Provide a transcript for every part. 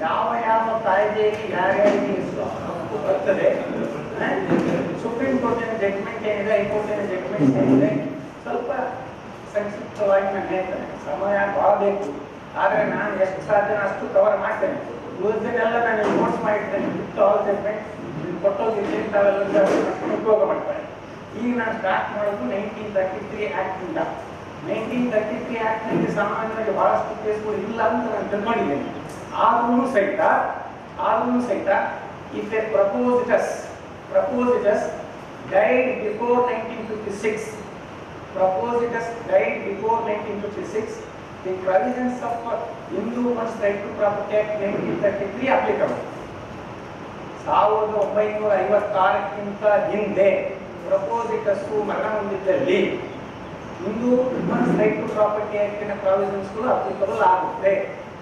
ಯಾವ ಯಾವ ಕಾಯ್ದೆಯಲ್ಲಿ ಯಾರ್ಯಾರಿಗೆ ಎಷ್ಟು ಹಕ್ಕು ಬರ್ತದೆ, ಸುಪ್ರೀಂ ಕೋರ್ಟಿನ ಜಡ್ಜ್ಮೆಂಟ್ ಏನಿದೆ, ಹೈಕೋರ್ಟಿನ ಜಡ್ಜ್ಮೆಂಟ್ ಏನಿದೆ, ಸ್ವಲ್ಪ ಸಂಕ್ಷಿಪ್ತವಾಗಿ ನಾನು ಹೇಳ್ತೇನೆ. ಸಮಯ ಭಾಳ ಬೇಕು, ಆದರೆ ನಾನು ಎಷ್ಟು ಸಾಧ್ಯ ಅಷ್ಟು ಕವರ್ ಮಾಡ್ತೇನೆ. ಉಳಿದನ್ನೆಲ್ಲ ನಾನು ನೋಟ್ಸ್ ಮಾಡಿರ್ತೇನೆ. ವಿತ್ ಆಲ್ ಜಡ್ಜ್ಮೆಂಟ್ ಕೊಟ್ಟೋಗಿದ್ದೀನಿ, ತಾವೆಲ್ಲ ಉಪಯೋಗ ಮಾಡ್ತಾರೆ. ಈಗ ನಾನು ಸ್ಟಾರ್ಟ್ ಮಾಡೋದು 1933 ಆ್ಯಕ್ಟಿಂದ. 1933 ಆ್ಯಕ್ಟ್ನಲ್ಲಿ ಸಾಮಾನ್ಯವಾಗಿ ಬಹಳಷ್ಟು ಕೇಸ್ಗಳು ಇಲ್ಲ ಅಂತ ನಾನು ತಿಳ್ಕೊಂಡಿದ್ದೇನೆ. ಆದ್ರೂ ಸಹಿತ if a propositus died before 1956, the provisions of Hindu Women's Right to Property Act 1933 applicable. 1956ಕ್ಕಿಂತ ಹಿಂದೆ ಪ್ರಪೋಸಿಟಸ್ ಮರಣ ಹೊಂದಿದ್ದಲ್ಲಿ Hindu women's right to property ಆಕ್ಟಿನ ಪ್ರಾವಿಷನ್ಸ್ಗಳು ಅಪ್ಲಿಕಬಲ್ ಆಗುತ್ತೆ.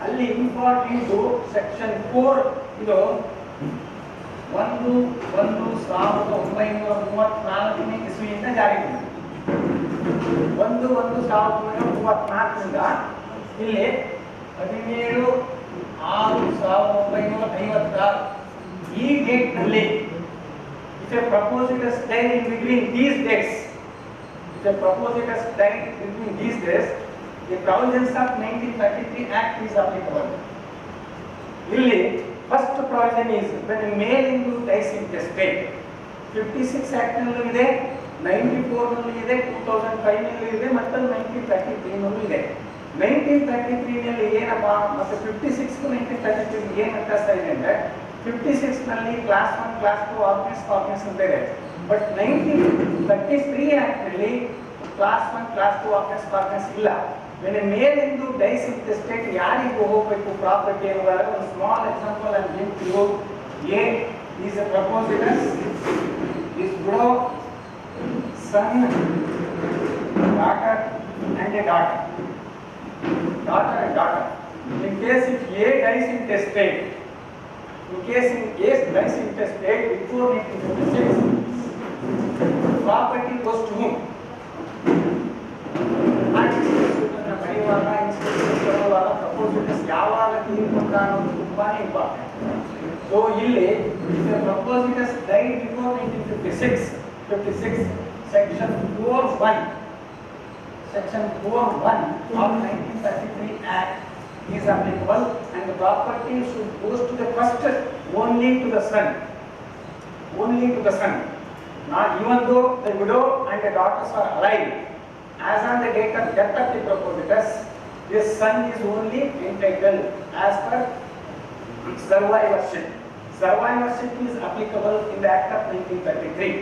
ಅಲ್ಲಿ ಇಂಪಾರ್ಟೆಂಟ್ ಸೆಕ್ಷನ್ 4 ಇದು 1/1934 ಇಸ್ವಿಯಿಂದ ಜಾರಿಗೆ ಬಂದಿದೆ. 1/1934 ಇಲ್ಲಿ 17/6/1956 ಈ ಡೇಟ್ ನಲ್ಲಿ if a propositus died in between these dates, the propositus died between these days, the provisions of 1933 Act is applicable. Illi first provision is when a male Hindu dies intestate. 56 Act nallu ide, 94 nallu ide, 2005 nallu ide, ಮತ್ತು 1933 ನಲ್ಲೂ ಇದೆ. 1933 ನಲ್ಲಿ ಏನಪ್ಪಾ ಮತ್ತು 56 ಗೂ 1933 ಏನು ವ್ಯತ್ಯಾಸ ಇದೆ ಅಂದ್ರೆ 56 ನಲ್ಲಿ ಕ್ಲಾಸ್ 1 ಕ್ಲಾಸ್ 2 ಆರ್ಗನೈಸ್ ಅಂತ ಇದೆ. ಬಟ್ 1933 ಆಕ್ಟ್ ನಲ್ಲಿ ಕ್ಲಾಸ್ 1 ಕ್ಲಾಸ್ 2 ಆರ್ಗನೈಸ್ ಇಲ್ಲ. when a male Hindu dies intestate ಯಾರಿಗೆ ಹೋಗಬೇಕು ಪ್ರಾಪರ್ಟಿ ಅನ್ನೋದಾಗ ಒಂದು ಸ್ಮಾಲ್ ಎಕ್ಸಾಂಪಲ್ ನಾನು ಹೇಳ್ತೀನಿ. A is a propositus, is widow, son, daughter and a daughter. In case if A dies intestate, dies intestate before 1956, property goes to whom? ಪ್ರಪೋಸಿಟಸ್ ಯಾವಾಗ ತೀರ್ಕೊಂಡ ಅನ್ನೋದು ತುಂಬಾನೇ important. So ಇಲ್ಲಿ ಪ್ರಪೋಸಿಟಸ್ died before 1956, section 4(1) of 1933 Act is applicable and the property should goes to the first only to the son. Not even though the widow and the daughters are alive, as on the date of death of the propositus, this son is only entitled as per survivorship. Survivorship is applicable in the Act of 1933.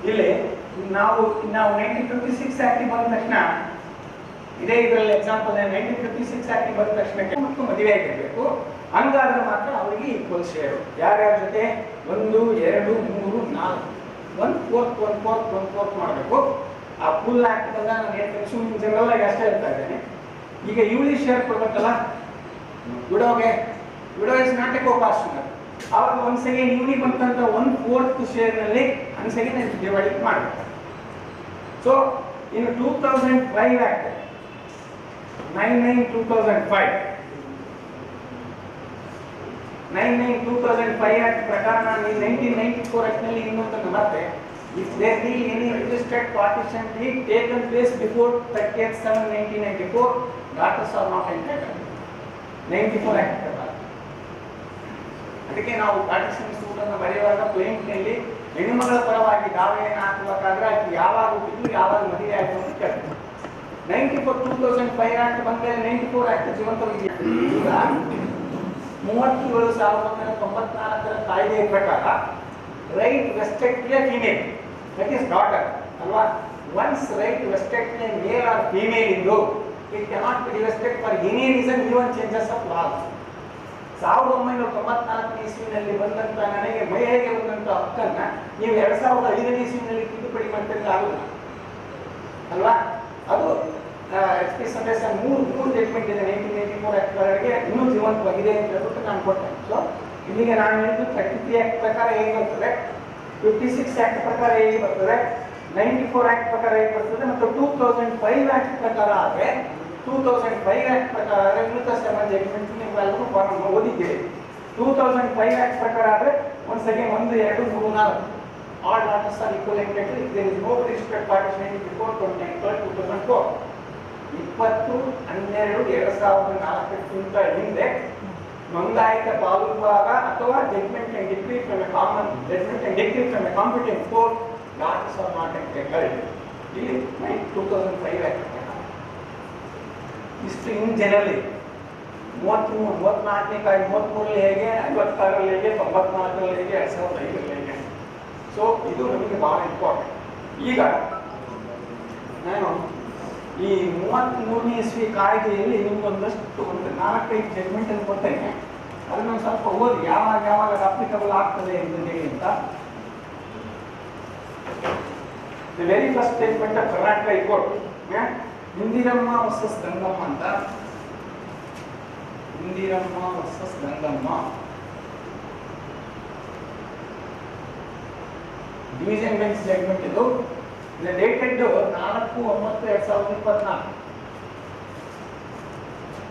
ಇಲ್ಲಿ ನಾವು 1956 Act ಬಂದ ತಕ್ಷಣ ಇದೇ ಇದರಲ್ಲಿ example 1956 Act ಬಂದ ತಕ್ಷಣಕ್ಕೆ ಮದುವೆ ಆಗಿರಬೇಕು. ಹಂಗಾದ್ರೆ ಮಾತ್ರ ಅವರಿಗೆ ಈಕ್ವಲ್ ಶೇರು. ಯಾರ್ಯಾರ ಜೊತೆ 1, 2, 3, 4 1/4 ಮಾಡಬೇಕು. ಆ ಫುಲ್ ಆಕ್ಟ್ ಬಂದ ನಾನು ಹೇಳ್ತೇನೆ. ಸುಮ್ಮನೆ ಜನರಲ್ ಆಗಿ ಅಷ್ಟೇ ಹೇಳ್ತಾ ಇದ್ದೇನೆ. ಈಗ ಇವಳಿ ಶೇರ್ ಕೊಡ್ಬೇಕಲ್ಲ widow is not a co-partner. ಆವಾಗ ಒನ್ಸ್ ಅಗೇನ್ ಇವನಿಗೆ ಬಂತಂತ 1/4 ಶೇರ್ನಲ್ಲಿ ಒನ್ಸ್ ಅಗೇನ್ ಡಿವೈಡ್ ಮಾಡಬೇಕು. ಸೊ ಇನ್ನು 2005 ಆಕ್ಟ್ 99/2005 ಆಕ್ಟ್ ಪ್ರಕಾರ ನಾನು 1994 ಆಕ್ಟ್ ನಲ್ಲಿ ಇನ್ನೊಂದನ್ನು ಮತ್ತೆ if there be any registered partition deed taken place before 30/7/1994, daughters are not entitled. 94 act ಪ್ರಕಾರ. ಅದಕ್ಕೆ ನಾವು ಪಾರ್ಟಿಷನ್ ಸೂಟ್ ಅನ್ನು ಬರೆಯುವಾಗ ಪ್ಲೇಂಟ್ ನಲ್ಲಿ ಹೆಣ್ಣುಮಗಳ ಪರವಾಗಿ ದಾವೆಯನ್ನು ಹಾಕಬೇಕಾದ್ರೆ ಅದು ಯಾವಾಗ ಹುಟ್ಟಿದ್ರು ಯಾವಾಗ ಮದುವೆ ಆಯಿತು ಅಂತ ಕೇಳ್ತೀವಿ. 2005 ಆಕ್ಟ್ ಬಂದ್ಮೇಲೆ 94 ಆಕ್ಟ್ ಜೀವಂತವಿದೆ. ಈಗ 37/1994 ಕಾಯ್ದೆಯ ಪ್ರಕಾರ right vested to a female, that is daughter alwa. Once right vested in a male or female Hindu, it cannot be vested for any reason, even changes of law. 1994 ಇಸ್ವಿನಲ್ಲಿ ಬಂದಂತ ನನಗೆ ಮಹಿಳೆಗೆ ಬಂದಂತ ಹಕ್ಕನ್ನ ನೀವು 2005 ಇಸ್ವಿನಲ್ಲಿ ತಿದ್ದುಪಡಿ ಮಾಡ್ತಿದ್ರೆ ಆಗುದಿಲ್ಲ ಅಲ್ವಾ? ಅದು ಎಕ್ಸ್ಪಿ ಸಂದೇಶ 3 ಜಡ್ಜ್ಮೆಂಟ್ ಇದೆ 1984 ಆಕ್ಟ್ ವರೆಗೆ ಇನ್ನೂ ಜೀವಂತವಾಗಿದೆ ಅಂತ ಹೇಳ್ಬಿಟ್ಟು ನಾನು ಕೊಟ್ಟೆ. ಸೊ ಇಲ್ಲಿಗೆ ನಾನು ಹೇಳಿದ್ದು 33 ಆಕ್ಟ್ ಪ್ರಕಾರ ಹೇಗೆ ಬರ್ತದೆ, 56 ಆಕ್ಟ್ ಪ್ರಕಾರ ಹೇಗೆ ಬರ್ತದೆ, 94 ಆಕ್ಟ್ ಪ್ರಕಾರ ಹೇಗೆ ಬರ್ತದೆ ಮತ್ತು 2005 ಆಕ್ಟ್ ಪ್ರಕಾರ ಆದರೆ 2005 ಆಕ್ಟ್ ಪ್ರಕಾರ ವಿರುದ್ಧ ಶ್ರಮ ಜಡ್ಜ್ಮೆಂಟ್ ನೀವೆಲ್ಲರೂ ಓದಿದ್ದೀರಿ. 2005 ಆಕ್ಟ್ ಪ್ರಕಾರ ಆದರೆ once again 1, 2, 3, 4 all daughters are equal entitled if there is no restricted partition before 29/12/2004. 20/12/2004 ಹಿಂದೆ ನೋಂದಾಯಿತ ಬಾಲುಭಾಗ ಅಥವಾ judgment and decree from a common judgment and decree from a competent court daughters are not entitled. ಇಲ್ಲಿ 2005 act ಇಷ್ಟು ಇನ್ generally 34ನೇ ಕಾಯ್ದೆ 33ರಲ್ಲಿ ಹೇಗೆ 56ರಲ್ಲಿ ಹೇಗೆ 94ರಲ್ಲಿ ಹೇಗೆ 2005ರಲ್ಲಿ ಹೇಗೆ. ಸೊ ಇದು ನಮಗೆ ಬಹಳ ಇಂಪಾರ್ಟೆಂಟ್. ಈಗ ನಾನು ಈ 33ನೇ ಇಸ್ವಿ ಕಾಯ್ದೆಯಲ್ಲಿ ನಿಮ್ಗೊಂದಷ್ಟು ಒಂದು 4-5 ಜಡ್ಜ್ಮೆಂಟ್ ಅನ್ನು ಕೊಡ್ತೇನೆ. ಅದನ್ನು ಸ್ವಲ್ಪ ಓದಿ ಯಾವಾಗ ಅಪ್ಲಿಕಬಲ್ ಆಗ್ತದೆ ಅಂತ ಹೇಳಿ ಅಂತ. The very first statement of Karnataka high court Indiramma versus Gangamma ಅಂತ. Indiramma versus Gangamma division bench judgment ಇದು. ಡೇಟೆಡ್ 4/9/2024.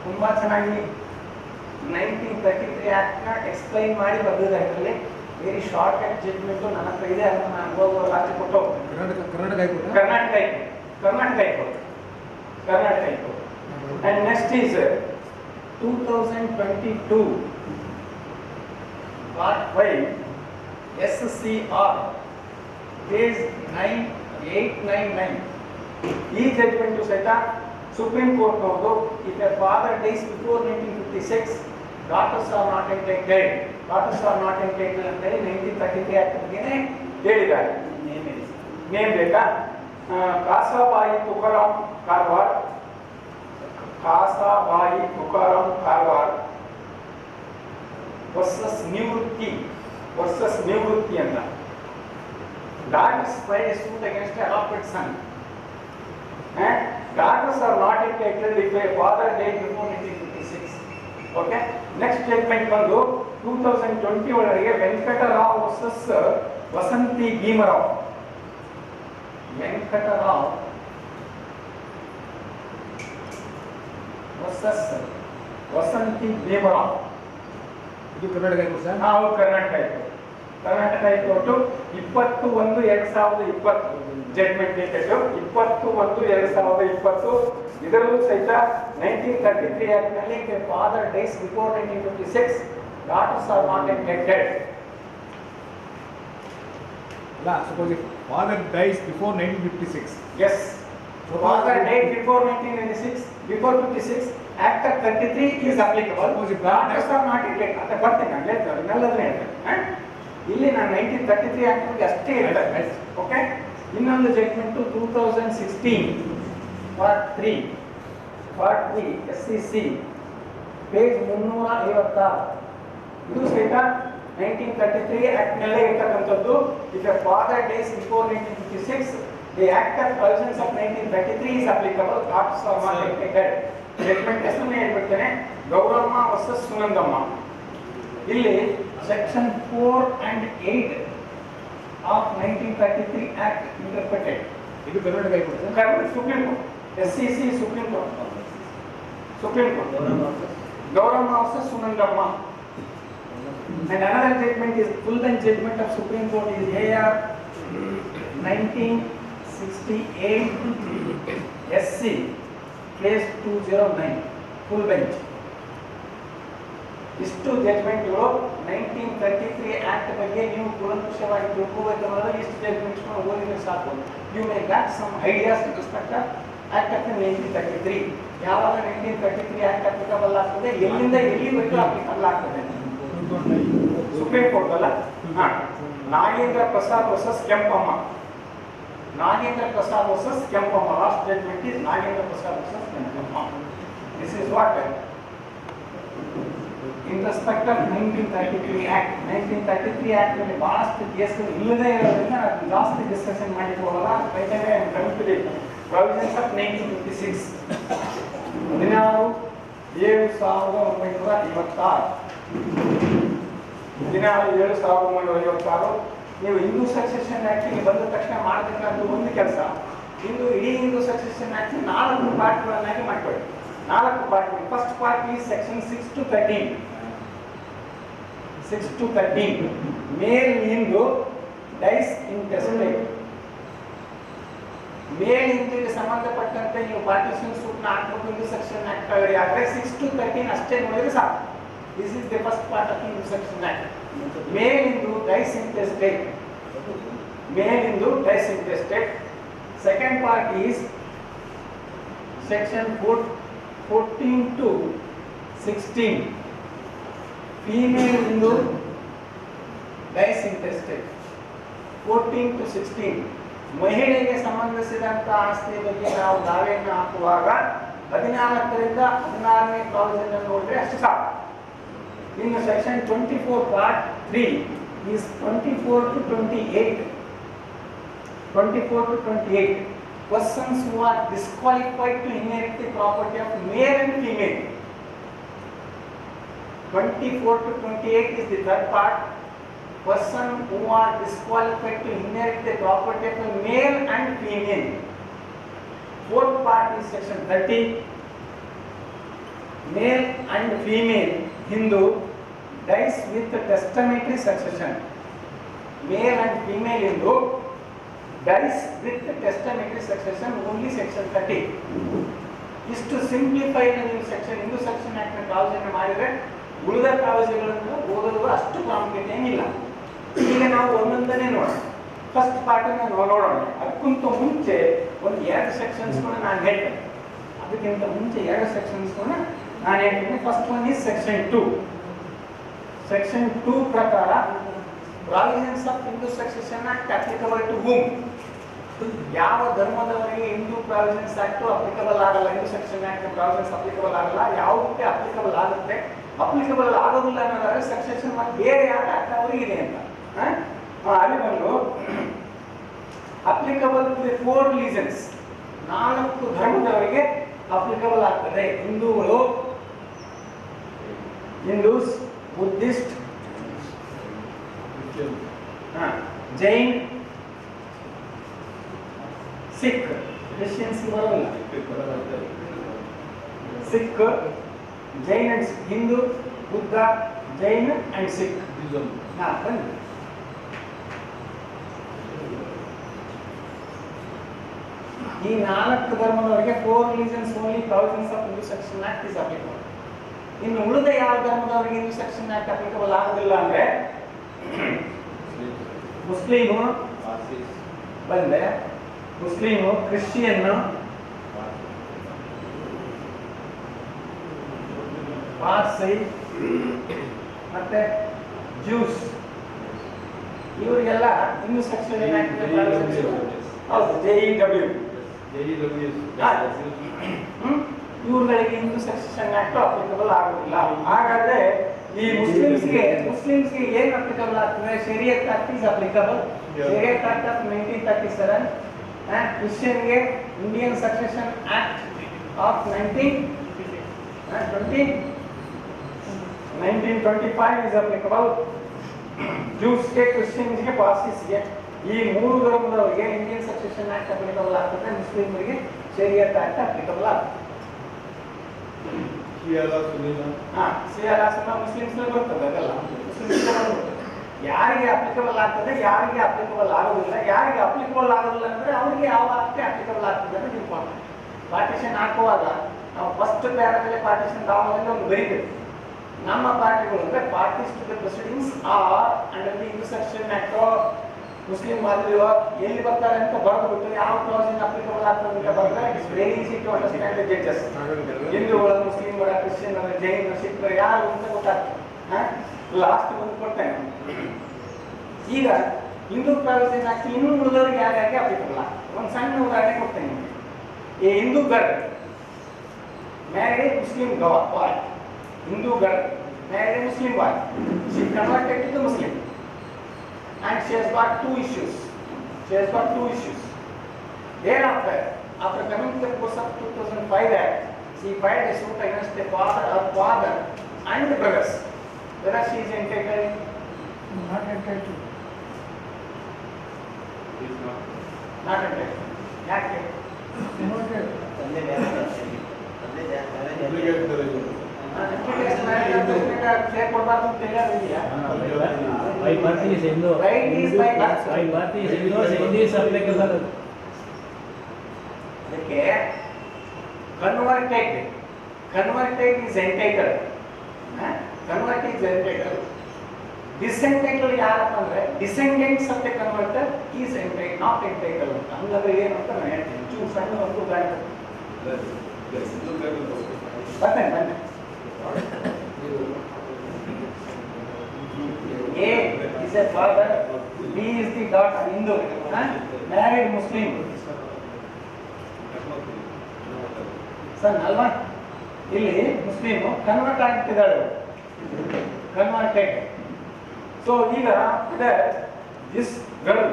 ತುಂಬಾ ಚೆನ್ನಾಗಿ 1933 ಆಕ್ಟ್ ನ ಎಕ್ಸ್ಪ್ಲೈನ್ ಮಾಡಿ ಬಂದಿದ್ದಾರೆ. ಇದರಲ್ಲಿ ವೆರಿ ಶಾರ್ಟ್ ಆಕ್ಟ್ ಜಡ್ಜ್ಮೆಂಟ್ ನನ್ನ ಹತ್ರ ಇದೆ. ಅದನ್ನು ನಾನು ಹೋಗುವ ರಾಜ್ಯ ಕೊಟ್ಟು Karnataka high court. And next is 2022 part 5 SCR page 9899. ಈ ಜಡ್ಜ್ಮೆಂಟ್ ಸಹಿತ ಸುಪ್ರೀಂ ಕೋರ್ಟ್ ನವರು if a father dies before 1956 daughters are not entitled ಅಂತ ಹೇಳಿ 1933 ಆಕ್ಟ್ ಬಗ್ಗೆ ಹೇಳಿದ್ದಾರೆ. ನೇಮ್ ಬೇಕಾ? ಕಾಸಾಬಾಯಿ ತುಕಾರಾಮ್ ಕಾರವಾರ್ ವರ್ಸಸ್ ನಿವೃತ್ತಿ ಅಂತ. Daughters filed a suit against adopted son. Daughters are not entitled if a father died before 1956. Okay. Next statement ಬಂದು 2020 ಒಳಗೆ Venkatarao versus Vasanthi Bhimrao. Venkatarao versus Vasanthi Bhimrao. ಇದು ಕರ್ನಾಟಕ ಹೈಕೋರ್ಟ್ ಸರ್. ನಾವು ಕರ್ನಾಟಕ ಹೈಕೋರ್ಟ್ 20/1/2020 ಜಡ್ಜ್ಮೆಂಟ್ ಡೇಟೆಡ್ 20/1/2020. ಇದರಲ್ಲೂ ಸಹಿತ 1933 ಆಕ್ಟ್ ನಲ್ಲಿ father dies before 1956 daughters are not entitled. ಅಲ್ಲ, suppose if father dies before 1956. Yes. Father died before 1996, before 56, Act of 33 is applicable. Daughters are not entitled. ಅಂತ ಬರ್ತೀನಿ ನಾನು ಹೇಳ್ತೇನೆ, ಎಲ್ಲದನ್ನೇ ಹೇಳ್ತೇನೆ. ಇಲ್ಲಿ ನಾನು 1933 ಆಕ್ಟ್ ಬಗ್ಗೆ ಅಷ್ಟೇ ಹೇಳ್ತೇನೆ. ಓಕೆ. ಇನ್ನೊಂದು ಜಡ್ಜ್ಮೆಂಟ್ 2016 ಪಾರ್ಟ್ 3 SCC ಪೇಜ್ 356. ಇದು ಸಹಿತ 1933 ಆಕ್ಟ್ ನಲ್ಲೇ ಇರತಕ್ಕಂಥದ್ದು. If A father days before 1956 the act of provisions of 1933 is applicable. Daughters are not entitled. Judgment ಹೆಸರು ಹೇಳ್ಬಿಡ್ತೇನೆ, ಗೌರಮ್ಮ ವರ್ಸಸ್ ಸುನಂದಮ್ಮ. ಇಲ್ಲಿ section 4 and 8 of 1933 act interpreted. ಇದು Karnataka high court sir. Karnataka supreme court. SCC supreme court. Gowramma versus Sunandamma. And another judgment is full bench judgment of Supreme Court is AR 1968 SC case 209 full bench. ಇಷ್ಟು ಜಡ್ಜ್ಮೆಂಟ್ಗಳು 1933 act ಬಗ್ಗೆ ನೀವು ಕೂಲಂಕುಷವಾಗಿ ತಿಳ್ಕೋಬೇಕು ಅನ್ನೋದು ಇಷ್ಟು judgments ಓದಿದ್ರೆ ಸಾಕು. You may got some ideas with respect to act of 1933. ಯಾವಾಗ 1933 act applicable ಆಗ್ತದೆ, ಎಲ್ಲಿಂದ ಎಲ್ಲಿವರೆಗೂ ಅಪ್ಲಿಕಬಲ್ ಆಗ್ತದೆ. ಸುಪ್ರೀಂ ಕೋರ್ಟ್ ಅಲ್ಲ. Nagendra Prasad versus Kempamma. Last judgment is Nagendra Prasad versus Kempamma. This is what in respect of 1933 act. 1933 act ನಲ್ಲಿ ಬಹಳಷ್ಟು ಕೇಸ್ಗಳು ಇಲ್ಲದೇ ಇರೋದ್ರಿಂದ ನಾನು ಜಾಸ್ತಿ ಡಿಸ್ಕಷನ್ ಮಾಡಿ ಹೋಗಲ್ಲ. ಪ್ರೊವಿಷನ್ಸ್ ಆಫ್ 1956 16/7/1956 ನೀವು ಹಿಂದೂ ಸಕ್ಸೆಷನ್ ಆಕ್ಟಿಗೆ ಬಂದ ತಕ್ಷಣ ಮಾಡಬೇಕಾದ ಒಂದು ಕೆಲಸ, ಇಡೀ ಹಿಂದೂ ಸಕ್ಸೆಷನ್ ಆಕ್ಟ್ 4 ಪಾರ್ಟ್ಗಳನ್ನಾಗಿ ಮಾಡಿಕೊಳ್ಳಿ. ನಾಲ್ಕು part. First part is section 6 to 13. 6 to 13 male Hindu dies intestate. Male ಹಿಂದೂಗೆ ಸಂಬಂಧಪಟ್ಟಂತೆ ನೀವು ಪಾರ್ಟಿಷನ್ ಸೂಟ್ನ ಹಾಕ್ಬೇಕು ಹಿಂದೂ ಸೆಕ್ಷನ್ ಆಕ್ಟ್ ಒಳಗಡೆ. ಆದರೆ 6 to 13 ಅಷ್ಟೇ ನೋಡಿದ್ರೆ ಸಾಕು. This is the first part of Hindu section act. Male Hindu dies intestate. Male Hindu dies intestate. Second part is section 14 to 16. Female Hindu dies intestate. 14 to 16. ಮಹಿಳೆಗೆ ಸಂಬಂಧಿಸಿದಂತ ಆಸ್ತಿ ಬಗ್ಗೆ ನಾವು ದಾವೆಯನ್ನು ಹಾಕುವಾಗ 14ರಿಂದ 16ನೇ ಕ್ಲಾಸ್ ನೋಡಿದ್ರೆ ಅಷ್ಟು ಸಾಕು. ಇನ್ನು section 24 part 3 is 24 to 28. 24 to 28. Persons who are disqualified to inherit the property of male and female. 24 to 28 is the third part. Person who are disqualified to inherit the property of a male and female. Fourth part is section 30. Male and female Hindu dies with testamentary succession. Male and female Hindu dies with testamentary succession, only section 30. ಇಷ್ಟು simplify ನೀವು section Hindu section act ಕಾಳಜಿಯನ್ನು ಮಾಡಿದರೆ ಉಳಿದ ಕಾಳಜಿಗಳನ್ನು ಓದಲು ಅಷ್ಟು ಪ್ರಾಮುಖ್ಯತೆ ಏನಿಲ್ಲ. ಈಗ ನಾವು ಒಂದೊಂದನೇ ನೋಡೋಣ. ಫಸ್ಟ್ ಪಾರ್ಟನ್ನು ನಾವು ನೋಡೋಣ. ಅದಕ್ಕಿಂತ ಮುಂಚೆ ಒಂದು 2 ಸೆಕ್ಷನ್ಸ್ಗಳನ್ನ ನಾನು ಹೇಳ್ತೇನೆ. ಅದಕ್ಕಿಂತ ಮುಂಚೆ 2 ಸೆಕ್ಷನ್ಸ್ಗಳನ್ನ ನಾನು ಹೇಳ್ತೇನೆ. First one is section 2. Section 2 ಪ್ರಕಾರ provisions of Hindu succession act applicable to whom? ಯಾವ ಧರ್ಮದವರಿಗೆ ಹಿಂದೂ ಪ್ರಾವಿಷನ್ಸ್ ಆಕ್ಟ್ ಅಪ್ಲಿಕಬಲ್ ಆಗಲ್ಲ, Hindu section act provisions applicable ಆಗಲ್ಲ. ಯಾವುದಕ್ಕೆ ಅಪ್ಲಿಕಬಲ್ ಆಗುತ್ತೆ, ಅಪ್ಲಿಕಬಲ್ ಆಗೋದಿಲ್ಲ ಅನ್ನೋದಾದ್ರೆ ಸಕ್ಸೆಷನ್ ಮತ್ತೆ ಬೇರೆ ಯಾವ ಆಕ್ಟ್ ಅವರಿಗಿದೆ ಅಂತ ಅಲ್ಲಿ ಬಂದು ಅಪ್ಲಿಕಬಲ್ ಟು ದಿ 4 ರಿಲಿಜನ್ಸ್. 4 ಧರ್ಮದವರಿಗೆ ಅಪ್ಲಿಕಬಲ್ ಆಗ್ತದೆ. ಹಿಂದೂಗಳು, ಹಿಂದೂಸ್, ಬುದ್ಧಿಸ್ಟ್, ಜೈನ್, ಸಿಖ್. ಕ್ರಿಶ್ಚಿಯನ್ಸ್ ಬರೋಲ್ಲ. Sikh, Jain and Hindu, Buddha, Jain and Sikh. ಬನ್ನಿ. ಈ 4 ಧರ್ಮದವರಿಗೆ 4 religions only provisions of Hindu section act is applicable. ಇನ್ನು ಉಳಿದ ಯಾವ ಧರ್ಮದವರಿಗೆ ಹಿಂದೂ ಸೆಕ್ಷನ್ ಆಕ್ಟ್ ಅಪ್ಲಿಕಬಲ್ ಆಗೋದಿಲ್ಲ ಅಂದ್ರೆ ಮುಸ್ಲಿಮು ಬಂದೆ, ಮುಸ್ಲಿಮು, ಕ್ರಿಶ್ಚಿಯನ್, ಪಾರ್ಸಿ ಮತ್ತೆ ಜ್ಯೂಸ್, ಇವರಿಗೆಲ್ಲ ಹಿಂದೂ ಸೆಕ್ಷನ್ ಹೌದು JEW ಇವುಗಳಿಗೆ ಹಿಂದೂ ಸೆಕ್ಷನ್ ಆಕ್ಟ್ ಅಪ್ಲಿಕಬಲ್ ಆಗೋದಿಲ್ಲ. ಹಾಗಾದ್ರೆ ಈ ಮುಸ್ಲಿಮ್ಸ್ಗೆ ಏನು ಅಪ್ಲಿಕಬಲ್ ಆಗ್ತದೆ? Shariat act is applicable. Shariat act of 1937. ಕ್ರಿಶ್ಚಿಯನ್ಗೆ Indian succession act of 1925 is applicable. ಜ್ಯೂಸ್ಗೆ, ಕ್ರಿಶ್ಚಿಯನ್ಸ್ಗೆ, ಪಾರ್ಸಿಸ್ಗೆ, ಈ 3 ಧರ್ಮದವರಿಗೆ ಇಂಡಿಯನ್ ಸಕ್ಸೆಷನ್ ಆಕ್ಟ್ ಅಪ್ಲಿಕಬಲ್ ಆಗ್ತದೆ. ಮುಸ್ಲಿಮರಿಗೆ ಶರಿಯತ್ ಆಕ್ಟ್ ಅಪ್ಲಿಕಬಲ್ ಆಗ್ತದೆ. ಮುಸ್ಲಿಮ್ಸ್ ಬರ್ತದೆ ಅದೆಲ್ಲ. ಯಾರಿಗೆ ಅಪ್ಲಿಕಬಲ್ ಆಗ್ತದೆ, ಯಾರಿಗೆ ಅಪ್ಲಿಕಬಲ್ ಆಗೋದಿಲ್ಲ. ಯಾರಿಗೆ ಅಪ್ಲಿಕಬಲ್ ಆಗೋದಿಲ್ಲ ಅಂದ್ರೆ ಅವರಿಗೆ ಯಾವ ಆಕ್ಟ್ ಅಪ್ಲಿಕಬಲ್ ಆಗ್ತದೆ ಅನ್ನೋದು ಇಂಪಾರ್ಟೆಂಟ್. ಪಾರ್ಟಿಷನ್ ಹಾಕುವಾಗ ನಾವು ಫಸ್ಟ್ ಪ್ಯಾರಾದಲ್ಲಿ ಪಾರ್ಟಿಷನ್ ದಾವಲ್ಲಿ ಒಂದು ಬರೀಬೇಕು. ನಮ್ಮ ಪಾರ್ಟಿಗಳು ಅಂದ್ರೆ parties to the proceedings are under the Hindu section act. Muslim ಮಾದರಿಯೋ ಎಲ್ಲಿ ಬರ್ತಾರೆ ಅಂತ ಬರೆದುಬಿಟ್ಟು ಯಾವ ಕ್ಲಾಸ್ ಅಪ್ಲಿಕಬಲ್ ಆಗ್ತದೆ ಅಂತ ಬಂದ್ರೆ it's very easy to understand the judges. ಹಿಂದೂಗಳ, ಮುಸ್ಲಿಂಗಳ, ಕ್ರಿಶ್ಚಿಯನ್, ಜೈನ್, ಸಿಖ್ ಯಾರು ಅಂತ ಗೊತ್ತಾಗ್ತದೆ. ಲಾಸ್ಟ್ ಬಂದು ಕೊಡ್ತೇನೆ. ಈಗ ಹಿಂದೂ ಪ್ರಾವಿಷನ್ ಆಕ್ಟ್ ಇನ್ನೂ ಉಳಿದವರಿಗೆ ಯಾರ್ಯಾರಿಗೆ ಅಪ್ಲಿಕಬಲ್ ಆಗ್ತದೆ ಒಂದು ಸಣ್ಣ ಉದಾಹರಣೆ ಕೊಡ್ತೇನೆ ನಿಮಗೆ. ಈ Hindu girl married a Muslim boy. Hindu girl married a Muslim boy. She converted to the Muslim. And she has got 2 issues. Thereafter, after coming to the course of 2005 Act, she filed a suit against the father and the brothers. Whether she is entitled? Not entitled. Not entitled. Not entitled. Share ಕೊಡಬಾರ್ದು ಅಂತ ಹೇಳಿದ್ಯಾ? By birth is Hindu. Right is by birth. By birth is Hindu, Hindi is applicable. ಅದಕ್ಕೆ converted is entitled. Convert is entitled. ಡಿಸೆಂಟೆಂಟಲ್ ಯಾರಪ್ಪ ಅಂದ್ರೆ descendants of the converter is entitle, not entitle ಅಂತ. ಹಂಗಾದ್ರೆ ಏನು ಅಂತ ನಾನು ಹೇಳ್ತೀನಿ. ಚೂರು ಸಣ್ಣ ಒಂದು ಉದಾಹರಣೆ ಬನ್ನಿ. A is a father, B is the daughter, Hindu, married Muslim. ಸನ್ ಅಲ್ವಾ? ಇಲ್ಲಿ ಮುಸ್ಲಿಮು ಕನ್ವರ್ಟ್ ಆಗ್ತಿದ್ದಾಳೆ, ಕನ್ವರ್ಟೆಡ್. ಸೊ ಈಗ this girl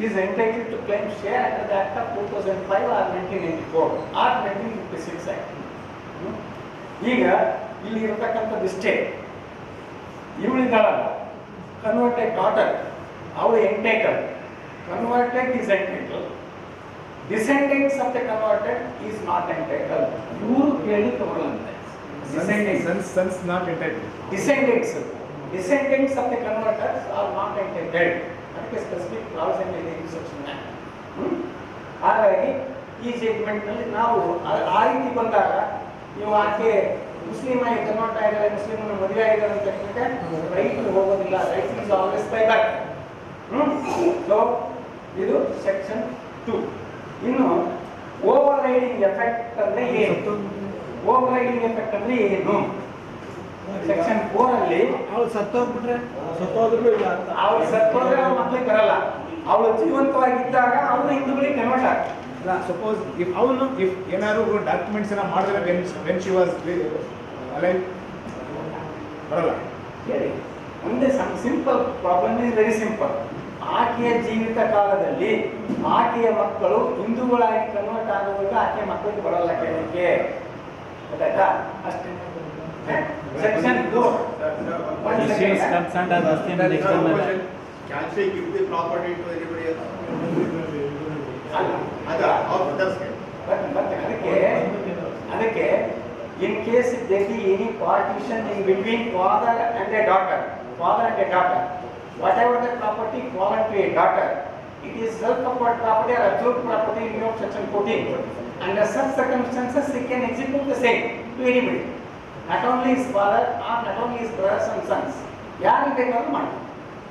is entitled to claim share under the Act of 2005 or 1994 or 1956 Act. ಈಗ ಇಲ್ಲಿ ಇರತಕ್ಕಂಥದ್ದು ಇಷ್ಟೇ, ಇವಳಿದ್ದಾಳಲ್ಲ ಕನ್ವರ್ಟೆಡ್ ಡಾಟರ್, ಅವಳು entitle. Converted is entitle, descendants of the converted is not entitle. ಇವರು ಕೇಳಿ ತಗೊಳ್ಳಂತೆ. Sons not entitled. Descendants of the converters are not entitled. ಅದಕ್ಕೆ ಸ್ಪೆಸಿಫಿಕ್ ಕ್ಲಾಸ್ ಇದೆ ಈ ಸೆಕ್ಷನ್. ಹಾಗಾಗಿ ಈ ಸ್ಟೇಟ್ಮೆಂಟ್ ನಲ್ಲಿ ನಾವು ಆ ರೀತಿ ಬಂದಾಗ ನೀವು ಆಕೆ ಮುಸ್ಲಿಂ ಆಗಿ ಕನ್ವರ್ಟ್ ಆಗಿದ್ದಾರೆ, ಮುಸ್ಲಿಮನ್ನು ಮದುವೆ ಆಗಿದ್ದಾರೆ ಅಂತ ಹೇಳಿದ್ರೆ ರೈಟ್ ಹೋಗೋದಿಲ್ಲ. Right is always by birth. So ಇದು ಸೆಕ್ಷನ್ 2. ಇನ್ನು ಓವರ್ ರೈಡಿಂಗ್ ಎಫೆಕ್ಟ್ ಅಂದ್ರೆ ಏನು? ಓವರ್ ರೈಡಿಂಗ್ ಎಫೆಕ್ಟ್ ಅಂದ್ರೆ ಏನು? ಸೆಕ್ಷನ್ 4 ಅಲ್ಲಿ ಅವಳು ಸತ್ತೋಗ್ಬಿಟ್ರೆ ಸತ್ತೋದ್ರು ಇಲ್ಲ ಅಂತ. ಅವಳು ಸತ್ತೋದ್ರೆ ಅವ್ರ ಮಕ್ಳಿಗೆ ಬರಲ್ಲ. ಅವಳು ಜೀವಂತವಾಗಿದ್ದಾಗ ಅವನು ಹಿಂದೂಗಳಿಗೆ ಕನ್ವರ್ಟ್ ಆಗ್ತದೆ. Suppose if ಏನಾದ್ರು ಡಾಕ್ಯುಮೆಂಟ್ಸ್ ಎಲ್ಲ ಮಾಡಿದ್ರೆ when she was alive ಬರಲ್ಲ. ಹೇಳಿ, ಒಂದೇ simple problem is very simple. ಆಕೆಯ ಜೀವಿತ ಕಾಲದಲ್ಲಿ ಆಕೆಯ ಮಕ್ಕಳು ಹಿಂದೂಗಳಾಗಿ ಕನ್ವರ್ಟ್ ಆಗುವಾಗ ಆಕೆಯ ಮಕ್ಕಳಿಗೆ ಬರಲ್ಲ ಕೇಳಲಿಕ್ಕೆ. ಗೊತ್ತಾಯ್ತಾ? ಅಷ್ಟೇ. Section 2 She is concerned as Muslim next to mother. Can she give the property to anybody else? ಅದಕ್ಕೆ in case if there be any partition in between father and a daughter, whatever the property fallen to a daughter, it is self-acquired property or absolute property in view of section 14. Under such circumstances, he can execute the same to anybody, not only his father or not only his brothers and sons. ಯಾರಿಗೆ ಬೇಕಾದ್ರೂ ಮಾಡಿ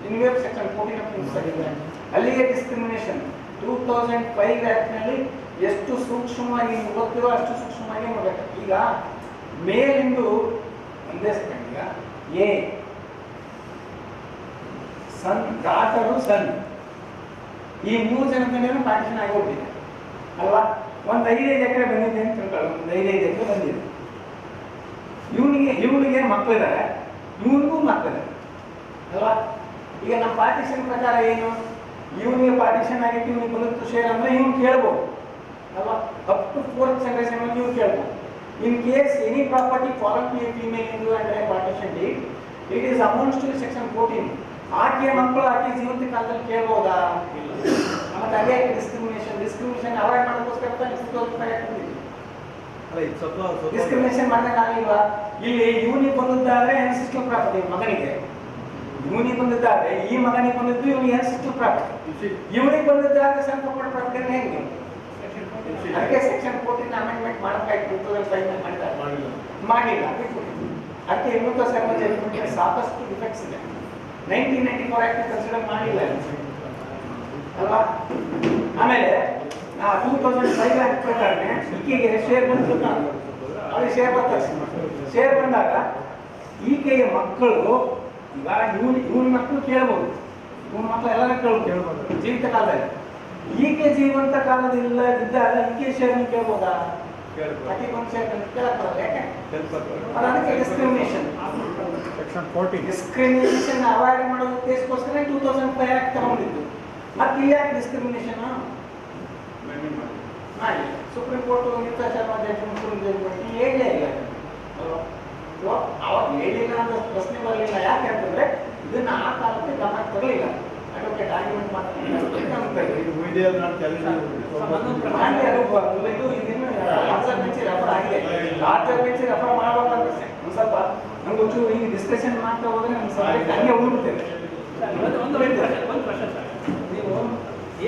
in view of section 14 of Constitution. ಅಲ್ಲಿಗೆ discrimination 2005 ಆಕ್ಟ್ನಲ್ಲಿ ಎಷ್ಟು ಸೂಕ್ಷ್ಮವಾಗಿ ಓದ್ತಿರೋ ಅಷ್ಟು ಸೂಕ್ಷ್ಮವಾಗಿ ನೋಡಬೇಕು. ಈಗ ಮೇಲಿಂದು ಒಂದೇ ಸೆಕೆಂಡ್. ಈಗ ಎ ಸನ್, ಡಾಟರು, ಸನ್, ಈ 3 ಜನ ಮೇಲೆ ಪಾರ್ಟಿಷನ್ ಆಗಿ ಹೋಗ್ತಿದೆ ಅಲ್ವಾ? ಒಂದು 5 ಎಕರೆ ಬಂದಿದೆ ಅಂತ ತಿಳ್ಕೊಳ್ಳಿ. ಒಂದು 5 ಎಕರೆ ಬಂದಿದೆ. ಇವನಿಗೆ ಮಕ್ಕಳಿದ್ದಾರೆ, ಇವನಿಗೂ ಮಕ್ಕಳಿದ್ದಾರೆ ಅಲ್ವಾ? ಈಗ ನಮ್ಮ ಪಾರ್ಟಿಷನ್ ಪ್ರಕಾರ ಏನು? ಇವನಿಗೆ ಪಾರ್ಟಿಷನ್ ಆಗಿತ್ತು, ಇವನಿಗೆ ಬಂದದ್ದು ಶೇರ್ ಅಂದ್ರೆ ಇವನು ಕೇಳ್ಬೋದು ಅಲ್ವಾ? ಅಪ್ ಟು 4th ಜನರೇಷನ್ ನೀವು ಕೇಳ್ಬೋದು. In case any property fallen to a female Hindu and a partition deed, it is amounts to section 14. ಆಕೆಯ ಮಕ್ಕಳು ಆಕೆ ಜೀವಂತ ಕಾಲದಲ್ಲಿ ಕೇಳ್ಬೋದಾ? ಮತ್ತೆ ಅದೇ ಡಿಸ್ಕ್ರಿಮಿನೇಷನ್ ಅವಾಯ್ಡ್ ಮಾಡೋದಕ್ಕೋಸ್ಕರ ಡಿಸ್ಕ್ರಿಮಿನೇಷನ್ ಮಾಡಿದಾಗ ಆಗಿಲ್ವಾ? ಇಲ್ಲಿ ಇವನಿಗೆ ಬಂದದ್ದಾದ್ರೆ ಅನ್ಸಿಸ್ಟಲ್ ಪ್ರಾಪರ್ಟಿ, ಮಗನಿಗೆ ಇವನಿಗೆ ಬಂದಿದ್ದಾದ್ರೆ ಈ ಮಗನಿಗೆ ಬಂದಿದ್ದು ಇವನಿಗೆ ಅನ್ಸಿಸ್ಟಲ್ ಪ್ರಾಪರ್ಟಿ, ಇವನಿಗೆ ಬಂದಿದ್ದಾದ್ರೆ ಸ್ವಲ್ಪ ಪ್ರಾಪರ್ಟಿ ಹೆಂಗೆ? ಅದಕ್ಕೆ ಸೆಕ್ಷನ್ 14 ಅಮೆಂಡ್ಮೆಂಟ್ ಮಾಡಬೇಕಾಯ್ತು. 2005 ಮಾಡಿಲ್ಲ. ಅದಕ್ಕೆ ಇನ್ನೊಂದು ಸರ್ವಜನಿಕ ಸಾಕಷ್ಟು ಡಿಫೆಕ್ಟ್ಸ್ ಇದೆ. 1994 ಆಕ್ಟ್ ಕನ್ಸಿಡರ್ ಮಾಡಿಲ್ಲ ಅಲ್ವಾ? ಆಮೇಲೆ 2005 ಆಕ್ಟ್ ಪ್ರಕಾರ ಈಕೆಗೆ ಶೇರ್ ಬಂತು, ಅವಳಿಗೆ ಶೇರ್ ಬರ್ತದೆ. ಶೇರ್ ಬಂದಾಗ ಈಕೆಯ ಮಕ್ಕಳು, ಈಗ ಇವನ ಮಕ್ಕಳು ಕೇಳ್ಬೋದು, ಇವನ ಮಕ್ಕಳು ಎಲ್ಲರೂ ಕೇಳ್ಬೋದು ಜೀವಿತ ಕಾಲದಲ್ಲಿ. ಈಕೆ ಜೀವಂತ ಕಾಲದಿಂದ ಇದ್ದಾಗ ಈಕೆ ಶೇರ್ ಕೇಳ್ಬೋದಾ? ಅದಕ್ಕೆ ಡಿಸ್ಕ್ರಿಮಿನೇಷನ್ ಅವಾಯ್ಡ್ ಮಾಡೋ ಉದ್ದೇಶಕ್ಕೋಸ್ಕರ 2005 ಆಕ್ಟ್ ತಗೊಂಡಿದ್ದು. ಮತ್ತೆ ಇಲ್ಲಿ ಯಾಕೆ ಡಿಸ್ಕ್ರಿಮಿನೇಷನ್ ಮಾಡಿ? ಸುಪ್ರೀಂ ಕೋರ್ಟ್ ಮಿತ್ರ ಶರ್ಮಾ ಜಡ್ಜ್ಮೆಂಟ್ ಹೇಳಲೇ ಇಲ್ಲ ಅವಾಗ ಹೇಳಿಲ್ಲ ಅಂತ ಪ್ರಶ್ನೆ ಬರಲಿಲ್ಲ. ಯಾಕೆ ಅಂತಂದ್ರೆ ಇದನ್ನ ಆ ಕಾಲಕ್ಕೆ ಗಮನ ತರಲಿಲ್ಲ. ಬಗ್ಗೆ ಡಾಕ್ಯುಮೆಂಟ್ ಮಾಡ್ತಾರೆ. ಇದು ವಿಡಿಯೋ ನಾನು television ಮಾಡಿ ಅದು ಇದು ಇದನ್ನು ಲಾರ್ಜರ್ ಬೆಂಚ್ ರೆಫರ್ ಆಗಿದೆ. ಲಾರ್ಜರ್ ಬೆಂಚ್ ರೆಫರ್ ಮಾಡಬೇಕಂದ್ರೆ ಒಂದು ಸ್ವಲ್ಪ ನಮ್ಗೆ ಒಂಚೂರು ಈ ಡಿಸ್ಕಷನ್ ಮಾಡ್ತಾ ಹೋದ್ರೆ ನಮ್ಮ ಸಬ್ಜೆಕ್ಟ್ ಹಂಗೆ ಉಳಿಬಿಡ್ತೇವೆ. ಒಂದು ಪ್ರಶ್ನೆ ಸರ್, ನೀವು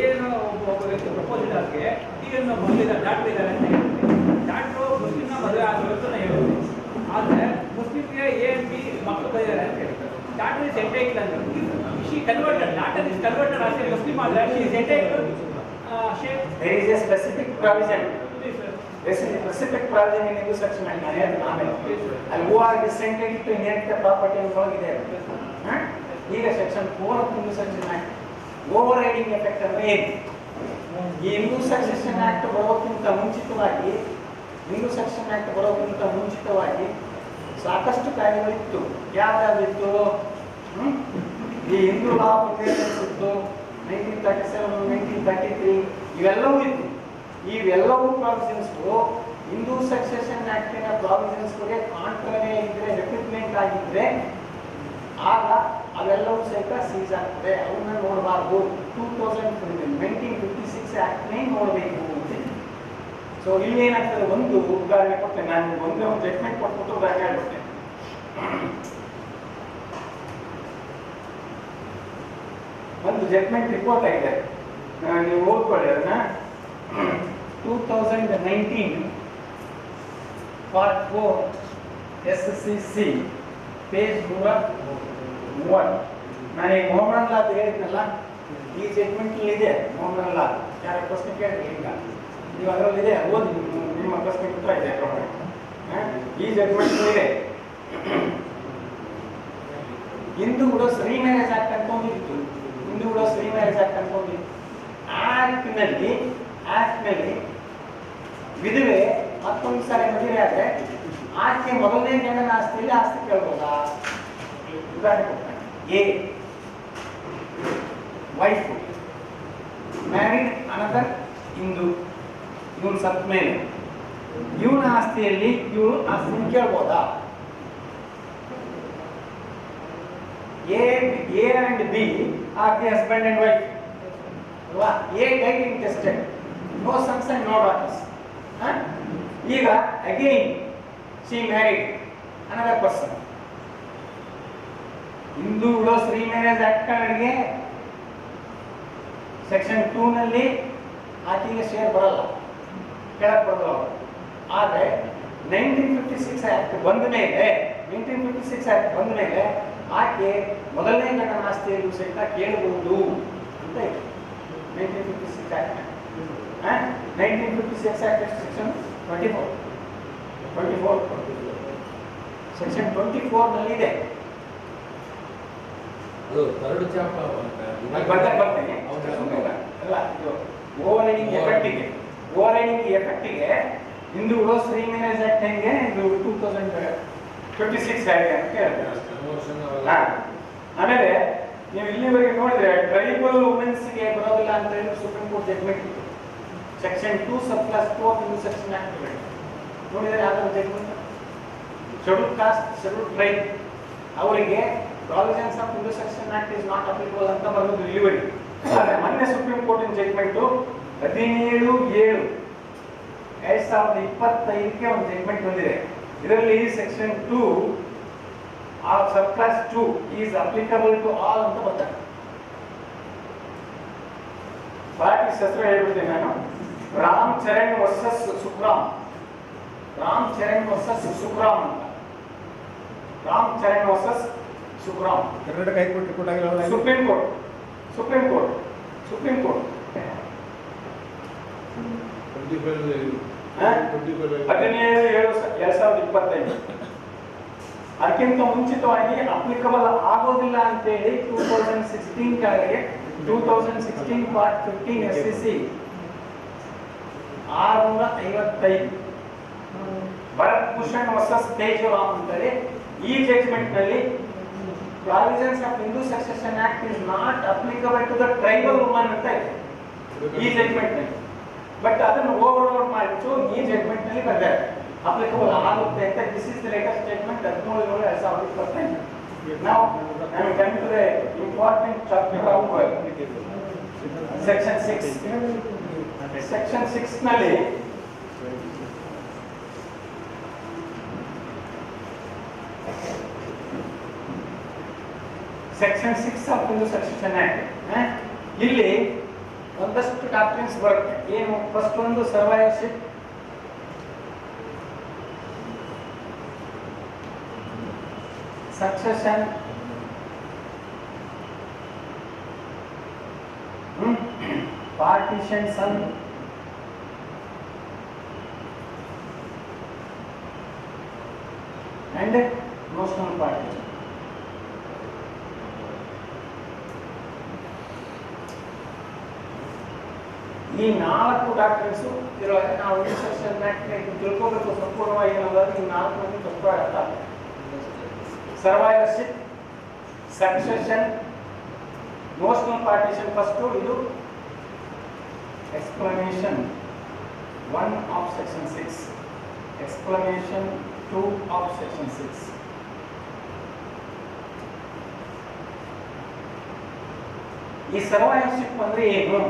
ಏನು ಒಬ್ಬ ವ್ಯಕ್ತಿ ಪ್ರಪೋಸಲ್ಗೆ ಟೀಯನ್ನು ಬಂದಿದ್ದಾರೆ ಡಾಕ್ಟರ್ ಇದ್ದಾರೆ ಅಂತ ಹೇಳ್ತೀವಿ. ಡಾಕ್ಟ್ರು ಮುಸ್ಲಿಮ್ನ ಮದುವೆ ಆಗಿರೋದನ್ನ ಹೇಳೋದು, ಆದರೆ ಮುಸ್ಲಿಮ್ಗೆ ಎ ಬಿ ಮಕ್ಕಳು ಬೈದಾರೆ ಅಂತ ಹೇಳ್ತಾರೆ. ಡಾಕ್ಟರ್ ಇಸ್ ಎಂಟೈಟ್ಲ್ ಅಂತ she converted, daughter is converted as a Muslim ಆದರೆ she is entitled. There is a specific provision. There is a specific provision in Hindu section and and who are descended to inherit the property ಅನ್ನೋಗಿದೆ. ಈಗ section 4 of Hindu section act over riding effect ಅಂದ್ರೆ ಏನು? ಈ Hindu section act ಬರೋಕ್ಕಿಂತ ಮುಂಚಿತವಾಗಿ ಸಾಕಷ್ಟು ಕಾಯ್ದೆಗಳಿತ್ತು. ಯಾವ್ಯಾವಿತ್ತು? ಈ Hindu law of Indians ಇತ್ತು, 1937, 1933 ಇವೆಲ್ಲವೂ ಇತ್ತು. ಇವೆಲ್ಲವೂ ಪ್ರಾವಿಷನ್ಸ್ಗಳು ಹಿಂದೂ ಸಕ್ಸೆಷನ್ ಆಕ್ಟಿನ ಪ್ರಾವಿಷನ್ಸ್ಗಳಿಗೆ ಕಾಂಟ್ರನೇ ಇದ್ರೆ, ರಿಪ್ಲಿಮೆಂಟ್ ಆಗಿದ್ರೆ ಆಗ ಅವೆಲ್ಲವೂ ಸಹಿತ ಸೀಸ್ ಆಗ್ತದೆ. ಅವನ್ನ ನೋಡಬಾರ್ದು. 1956 ಆಕ್ಟ್ನೇ ನೋಡಬೇಕು. ಸೊ ಇಲ್ಲಿ ಏನಾಗ್ತದೆ, ಒಂದು ಉದಾಹರಣೆ ಕೊಡ್ತೇನೆ ನಾನು. ಒಂದೇ ಒಂದು ಜಡ್ಜ್ಮೆಂಟ್ ಕೊಟ್ಬಿಟ್ಟು ಉದಾಹರಣೆ ಹೇಳ್ಬಿಡ್ತೇನೆ. ಒಂದು ಜಡ್ಜ್ಮೆಂಟ್ ರಿಪೋರ್ಟ್ ಆಗಿದೆ, ನೀವು ಓದ್ಕೊಳ್ಳಿ ಅದನ್ನ. 2019 ಪಾರ್ಟ್ 4 SCC ಪೇಜ್ 130. ನಾನು ಈ ಮೊಹಮ್ಮದ್ ಲಾ ಹೇಳಿದ್ನಲ್ಲ, ಈ ಜಡ್ಜ್ಮೆಂಟ್ ಇದೆ. ಮೊಹಮ್ಮದ್ ಲಾ ಯಾರ ಪ್ರಶ್ನೆ ಕೇಳಿದ್ರೆ ಈಗ ನೀವು ಅದರಲ್ಲಿದೆ, ಓದಿ, ನಿಮ್ಮ ಪ್ರಶ್ನೆ ಉತ್ತರ ಇದೆ. ಈ ಜಡ್ಜ್ಮೆಂಟ್ ಇದೆ. ಹಿಂದೂ ವಿಡೋಸ್ ರೀಮ್ಯಾರೇಜ್ ಆಕ್ಟ್ ಅನ್ಕೊಂಡಿತ್ತು. ಹಿಂದೂ ವಿಡೋಸ್ ರೀಮ್ಯಾರೇಜ್ ಆಕ್ಟ್ ಅನ್ಕೊಂಡಿತ್ತು. ಆಕ್ಟ್ನಲ್ಲಿ ವಿಧವೆ ಮತ್ತೊಂದು ಸಾರಿ ಮದುವೆ ಆದ್ರೆ ಆಕೆ ಮೊದಲನೇ ಗಂಡನ ಆಸ್ತಿಯಲ್ಲಿ ಆಸ್ತಿ ಕೇಳ್ಬೋದಾ? ಉದಾಹರಣೆ ಕೊಡ್ತಾನೆ. A wife married another Hindu, ಇವನು ಸತ್ ಮೇಲೆ ಇವನ ಆಸ್ತಿಯಲ್ಲಿ ಇವಳು ಆಸ್ತಿ ಕೇಳ್ಬೋದಾ? A and B are the husband and wife. ಅಲ್ವಾ? A died intestate, no sons and no daughters. ಈಗ again she married another person. Hindu widows remarriage act ಗೆ ಸೆಕ್ಷನ್ 2 ನಲ್ಲಿ ಆಕೆಗೆ ಶೇರ್ ಬರಲ್ಲ, ಕೆಳಗೆ ಬರಲ್ಲ. ಆದರೆ 1956 ಆಕ್ಟ್ ಬಂದ ಮೇಲೆ ಆಕೆ ಮೊದಲನೇ ಗಂಡನ ಆಸ್ತಿಯಲ್ಲೂ ಸಹಿತ ಕೇಳಬಹುದು ಅಂತ ಇದೆ 1956 ಆಕ್ಟ್. 1956 ಆಕ್ಟ್ ಸೆಕ್ಷನ್ 24 ಸೆಕ್ಷನ್ 24 ನಲ್ಲಿ ಇದೆ. ಬರ್ತೇನೆ ಅಲ್ಲ, ಓವರ್ ರೈಡಿಂಗ್ ಎಫೆಕ್ಟಿಗೆ ಹಿಂದೂ ವಿಡೋಸ್ ರೀಮ್ಯಾರೇಜ್ ಆಕ್ಟ್ ಹೆಂಗೆ ಇದು 2056 ಹೇಗೆ ಅಂತ ಹೇಳ್ತಾರೆ. ಆಮೇಲೆ ನೀವು ಇಲ್ಲಿವರೆಗೆ ನೋಡಿದ್ರೆ ಟ್ರೈಬಲ್ ವುಮೆನ್ಸ್ಗೆ ಬರೋದಿಲ್ಲ ಅಂತ ಹೇಳಿ ಸುಪ್ರೀಂ ಕೋರ್ಟ್ ಜಡ್ಜ್ಮೆಂಟ್ ಇತ್ತು. Section 2 sub clause 4 Hindu section act ನೋಡಿದರೆ ಯಾವ್ದಾದ್ರು judgement? Schedule caste, schedule tribe ಅವರಿಗೆ provisions of Hindu section act is not applicable ಅಂತ ಬರೋದು ಇಲ್ಲಿವರೆಗೆ. ಆದರೆ ಮೊನ್ನೆ ಸುಪ್ರೀಂ ಕೋರ್ಟಿನ ಜಡ್ಜ್ಮೆಂಟು 17/7/2025ಗೆ ಒಂದು ಜಡ್ಜ್ಮೆಂಟ್ ಬಂದಿದೆ. ಇದರಲ್ಲಿ section 2 of sub clause 2 is applicable to all ಅಂತ ಬರ್ತಾರೆ. ಪಾರ್ಟಿಸ್ ಹೆಸರು ಹೇಳ್ಬಿಡ್ತೀನಿ ನಾನು. ರಾಮ್ ಚರಣ್ ವರ್ಸಸ್ ಸುಖ್ರಾಮ್ ಅಂತ. Ram Charan versus Sukhram Karnataka high court report ಆಗಿಲ್ಲ. Supreme court 17/7/2025. ಅದಕ್ಕಿಂತ ಮುಂಚಿತವಾಗಿ ಅಪ್ಲಿಕಬಲ್ ಆಗೋದಿಲ್ಲ ಅಂತೇಳಿ 2016 ಕೆಳಗೆ 2016 part 15 SCC 655 Bharat Bhushan versus Tejaram ಅಂತೇಳಿ ಈ ಜಡ್ಜ್ಮೆಂಟ್ ನಲ್ಲಿ provisions of Hindu succession act is not applicable to the tribal woman ಅಂತ ಇದೆ ಈ ಜಡ್ಜ್ಮೆಂಟ್ ನಲ್ಲಿ. ಬಟ್ ಅದನ್ನು ಓವರ್ಲೋಡ್ ಮಾಡಿಬಿಟ್ಟು ಈ ಜಡ್ಜ್ಮೆಂಟ್ ನಲ್ಲಿ ಬಂದಿದೆ ಅಪ್ಲಿಕಬಲ್ ಆಗುತ್ತೆ ಅಂತ. This is the latest statement 13/7/2025. Now, I am coming to the important chapter of section 6. Section 6 ನಲ್ಲಿ section 6 of the succession act ಇಲ್ಲಿ ಒಂದಷ್ಟು ಡಾಕ್ಟ್ರಿನ್ಸ್ ಬರುತ್ತೆ. ಏನು? ಫಸ್ಟ್ ಒಂದು survivorship, succession, partition son, and notional partition. ಈ 4 doctrines ಇರೋದ್ರೆ ನಾವು instruction ತಿಳ್ಕೋಬೇಕು ಸಂಪೂರ್ಣವಾಗಿ ಏನಾದ್ರು ಈ 4 ತಪ್ಪು ಅರ್ಥ. ಸರ್ವೈವರ್ಶಿಪ್, ಸಕ್ಸೆಷನ್, ನೋಷನಲ್ ಪಾರ್ಟಿಷನ್ ಫಸ್ಟ್, ಇದು explanation 1 of section 6, explanation 2 of section 6. ಈ ಸರ್ವೈವರ್ಶಿಪ್ ಅಂದ್ರೆ ಏನು?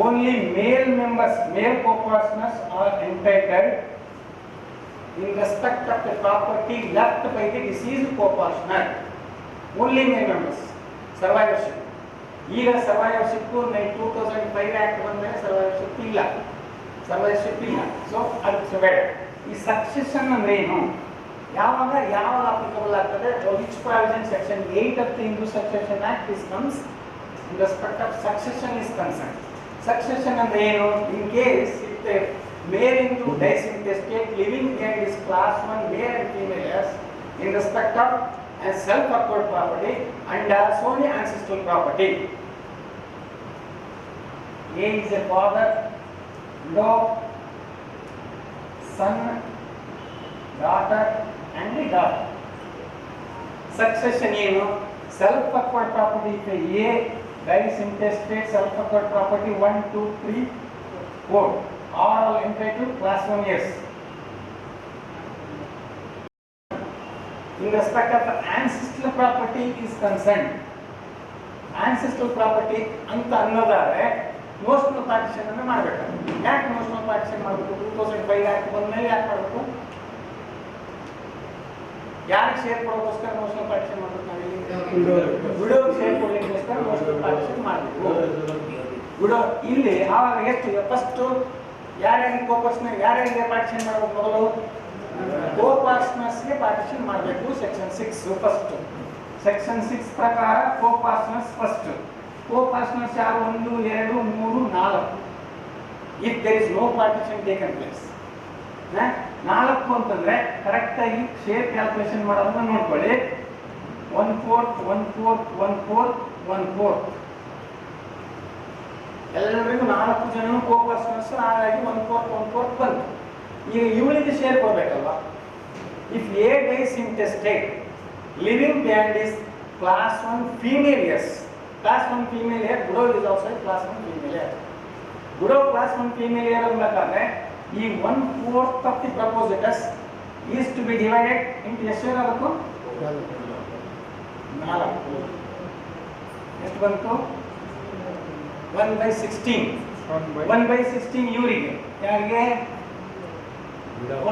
Only male members, male co-partners are entitled in respect of the property left by the deceased co-partner. Only male members. ಸರ್ವೈವರ್ಶಿಪ್. ಈಗ ಸರ್ವೈವರ್ಶಿಪ್ 2005 ಆಕ್ಟ್ ಬಂದ್ರೆ ಸರ್ವೈವರ್ಶಿಪ್ ಇಲ್ಲ. So ಅದು ಬೇಡ. ಈ ಸಕ್ಸೆಷನ್ ಅಂದ್ರೆ ಏನು? ಯಾವಾಗ ಅಪ್ಲಿಕಬಲ್ ಆಗ್ತದೆ? Which provision section 8 of the Hindu Succession Act is comes in respect of succession is concerned. Succession ಅಂದ್ರೆ ಏನು? In case if the male Hindu dies in the state living behind his class 1 male and female heirs in respect of a self-acquired property and solely ancestral property. A is a father, widow, son, daughter and the daughter. Succession ಏನು? Self-acquired property. If A dies intestate, self-acquired property 1, 2, 3, 4 all entitled class 1 heirs. In respect of ancestral property is concerned, ancestral property ಅಂತ ಅನ್ನೋದಾದ್ರೆ notional partition ಅನ್ನು ಮಾಡಬೇಕು. ಯಾಕೆ notional partition ಮಾಡಬೇಕು? 2005 act ಬಂದ್ಮೇಲೆ ಯಾಕೆ ಮಾಡಬೇಕು? ಯಾರಿಗೆ ಶೇರ್ ಕೊಡೋಕ್ಕೋಸ್ಕರ ನೋಷನಲ್ ಪಾರ್ಟಿಷನ್ ಮಾಡಬೇಕು? ವಿಡೋ ಶೇರ್ ಕೊಡಲಿಕ್ಕೋಸ್ಕರ ನೋಷನಲ್ ಪಾರ್ಟಿಷನ್ ಮಾಡಬೇಕು. ವಿಡೋ ಇಲ್ಲಿ ಆವಾಗ ಎಷ್ಟು? ಫಸ್ಟ್ ಯಾರ್ಯಾರಿಗೆ ಯಾರ್ಯಾರಿಗೆ ಪಾರ್ಟಿಷನ್ ಮಾಡಬೇಕು? ಮೊದಲು co-partnersಗೆ ಪಾರ್ಟಿಷನ್ ಮಾಡಬೇಕು. Section 6 first. ಸೆಕ್ಷನ್ 6 ಪ್ರಕಾರ co-partners ಫಸ್ಟ್. Co-partners ಯಾರು? 1, 2, 3, 4. If there is no partition taken place. 4 ಅಂತಂದ್ರೆ ಕರೆಕ್ಟ್ ಆಗಿ ಶೇರ್ ಕ್ಯಾಲ್ಕುಲೇಷನ್ ಮಾಡೋದನ್ನ ನೋಡ್ಕೊಳ್ಳಿ. 1/4, 1/4, 1/4, 1/4 ಎಲ್ಲರಿಗೂ 4 ಜನನು co-partners, ಹಾಗಾಗಿ 1/4, 1/4 ಬಂತು. ಈಗ ಇವಳಿಗೆ ಶೇರ್ ಕೊಡ್ಬೇಕಲ್ವಾ? If a dies intestate living behind is class 1 female heirs. Class 1 female heir, widow is also class 1 female heir. Widow class 1 female heir ಅನ್ನಬೇಕಾದ್ರೆ ಈ 1/4 of the propositus is to be divided into ಎಷ್ಟು ಆಗಬೇಕು? 4. ಎಷ್ಟು ಬಂತು? 1/16. 1/16 ಇವರಿಗೆ. ಯಾರಿಗೆ?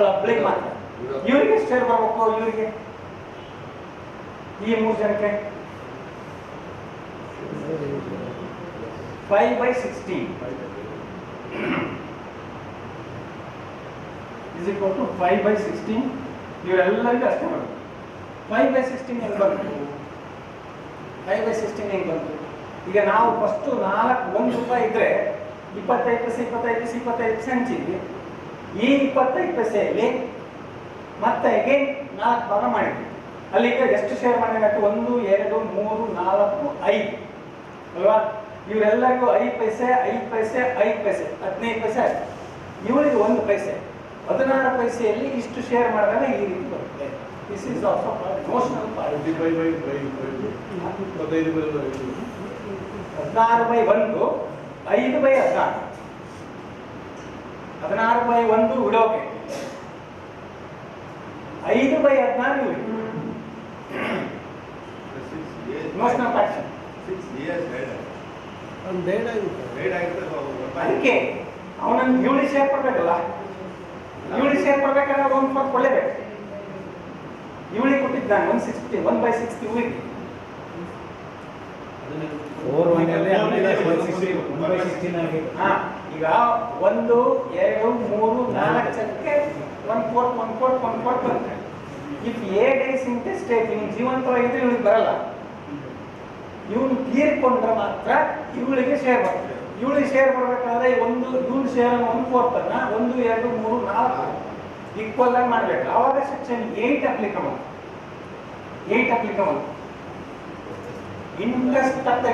Apply ಮಾತ್ರ. ಇವರಿಗೆ ಎಷ್ಟು ಶೇರ್ ಬರಬೇಕು? ಇವರಿಗೆ ಈ 3 ಜನಕ್ಕೆ 5/16 is equal to 5/16. ಇವರೆಲ್ಲರಿಗೂ ಅಷ್ಟೇ ಬರುತ್ತೆ. 5/16 ಹೆಂಗೆ ಬಂತು? 5/16 ಹೆಂಗೆ ಬಂತು? ಈಗ ನಾವು ಫಸ್ಟ್ 1 ರೂಪಾಯಿ ಇದ್ರೆ 25 ಪೈಸೆ 25 ಪೈಸೆ 25 ಪೈಸೆ ಹಂಚಿದ್ವಿ. ಈ 25 ಪೈಸೆಯಲ್ಲಿ ಮತ್ತೆ ಅಗೇನ್ 4 ಭಾಗ ಮಾಡಿದ್ವಿ. ಅಲ್ಲಿಗೆ ಎಷ್ಟು ಶೇರ್ ಮಾಡಿದಾಯ್ತು? 1, 2, 3, 4, 5 ಅಲ್ವಾ? ಇವರೆಲ್ಲರಿಗೂ 5 ಪೈಸೆ 5 ಪೈಸೆ 5 ಪೈಸೆ 15 ಪೈಸೆ ಆಯ್ತು. ಇವರಿಗೆ 1 ಪೈಸೆ 16 ಪೈಸೆಯಲ್ಲಿ ಇಷ್ಟು ಶೇರ್ ಮಾಡಿದಾಗ ಈ ರೀತಿ ಬರುತ್ತೆ. This is also notional party. 15/1 16/1 5/16 16/1 ವಿಡೋಗೆ 5/16 ಇವರಿಗೆ Emotional partition. 6 years ಬೇಡ ಅವ್ನು ಬೇಡ ಇರುತ್ತೆ. ಬೇಡ ಆಗಿದ್ರೆ ಅದಕ್ಕೆ ಅವನನ್ನು ಯೂನಿಟ್ ಶೇರ್ ಕೊಡ್ಬೇಕಲ್ಲ, ಯೂನಿಟ್ ಶೇರ್ ಕೊಡ್ಬೇಕಾದ್ರೆ ಒಂದು ಫೋರ್ ಕೊಡಲೇಬೇಕು. ಇವಳಿಗೆ ಕೊಟ್ಟಿದ್ದಾನೆ 160 1/6 ಇವಳಿಗೆ. 4/1 ಆಮೇಲೆ 1/16 ಆಗಿದೆ. ಹಾ, ಈಗ 1 2 3 4 ಜನಕ್ಕೆ 1/4 ಬರುತ್ತೆ. ಇಫ್ ಎ ಡೇಸ್ ಇಂಟೆಸ್ಟೇಟ್ ಇವನು ಜೀವಂತವಾಗಿದ್ರೆ ಇವಳಿಗೆ ಬರಲ್ಲ. ಇವನು ತೀರ್ಕೊಂಡ್ರೆ ಮಾತ್ರ ಇವಳಿಗೆ ಶೇರ್ ಬರ್ತದೆ. ಇವಳಿಗೆ ಶೇರ್ ಬರ್ಬೇಕಾದ್ರೆ ಇವಳು ಶೇರ್ 1/4 ಅನ್ನ 1 2 3 4 ಈಕ್ವಲ್ ಆಗಿ ಮಾಡ್ಬೇಕು. ಆವಾಗ section 8 applicable. Interest of the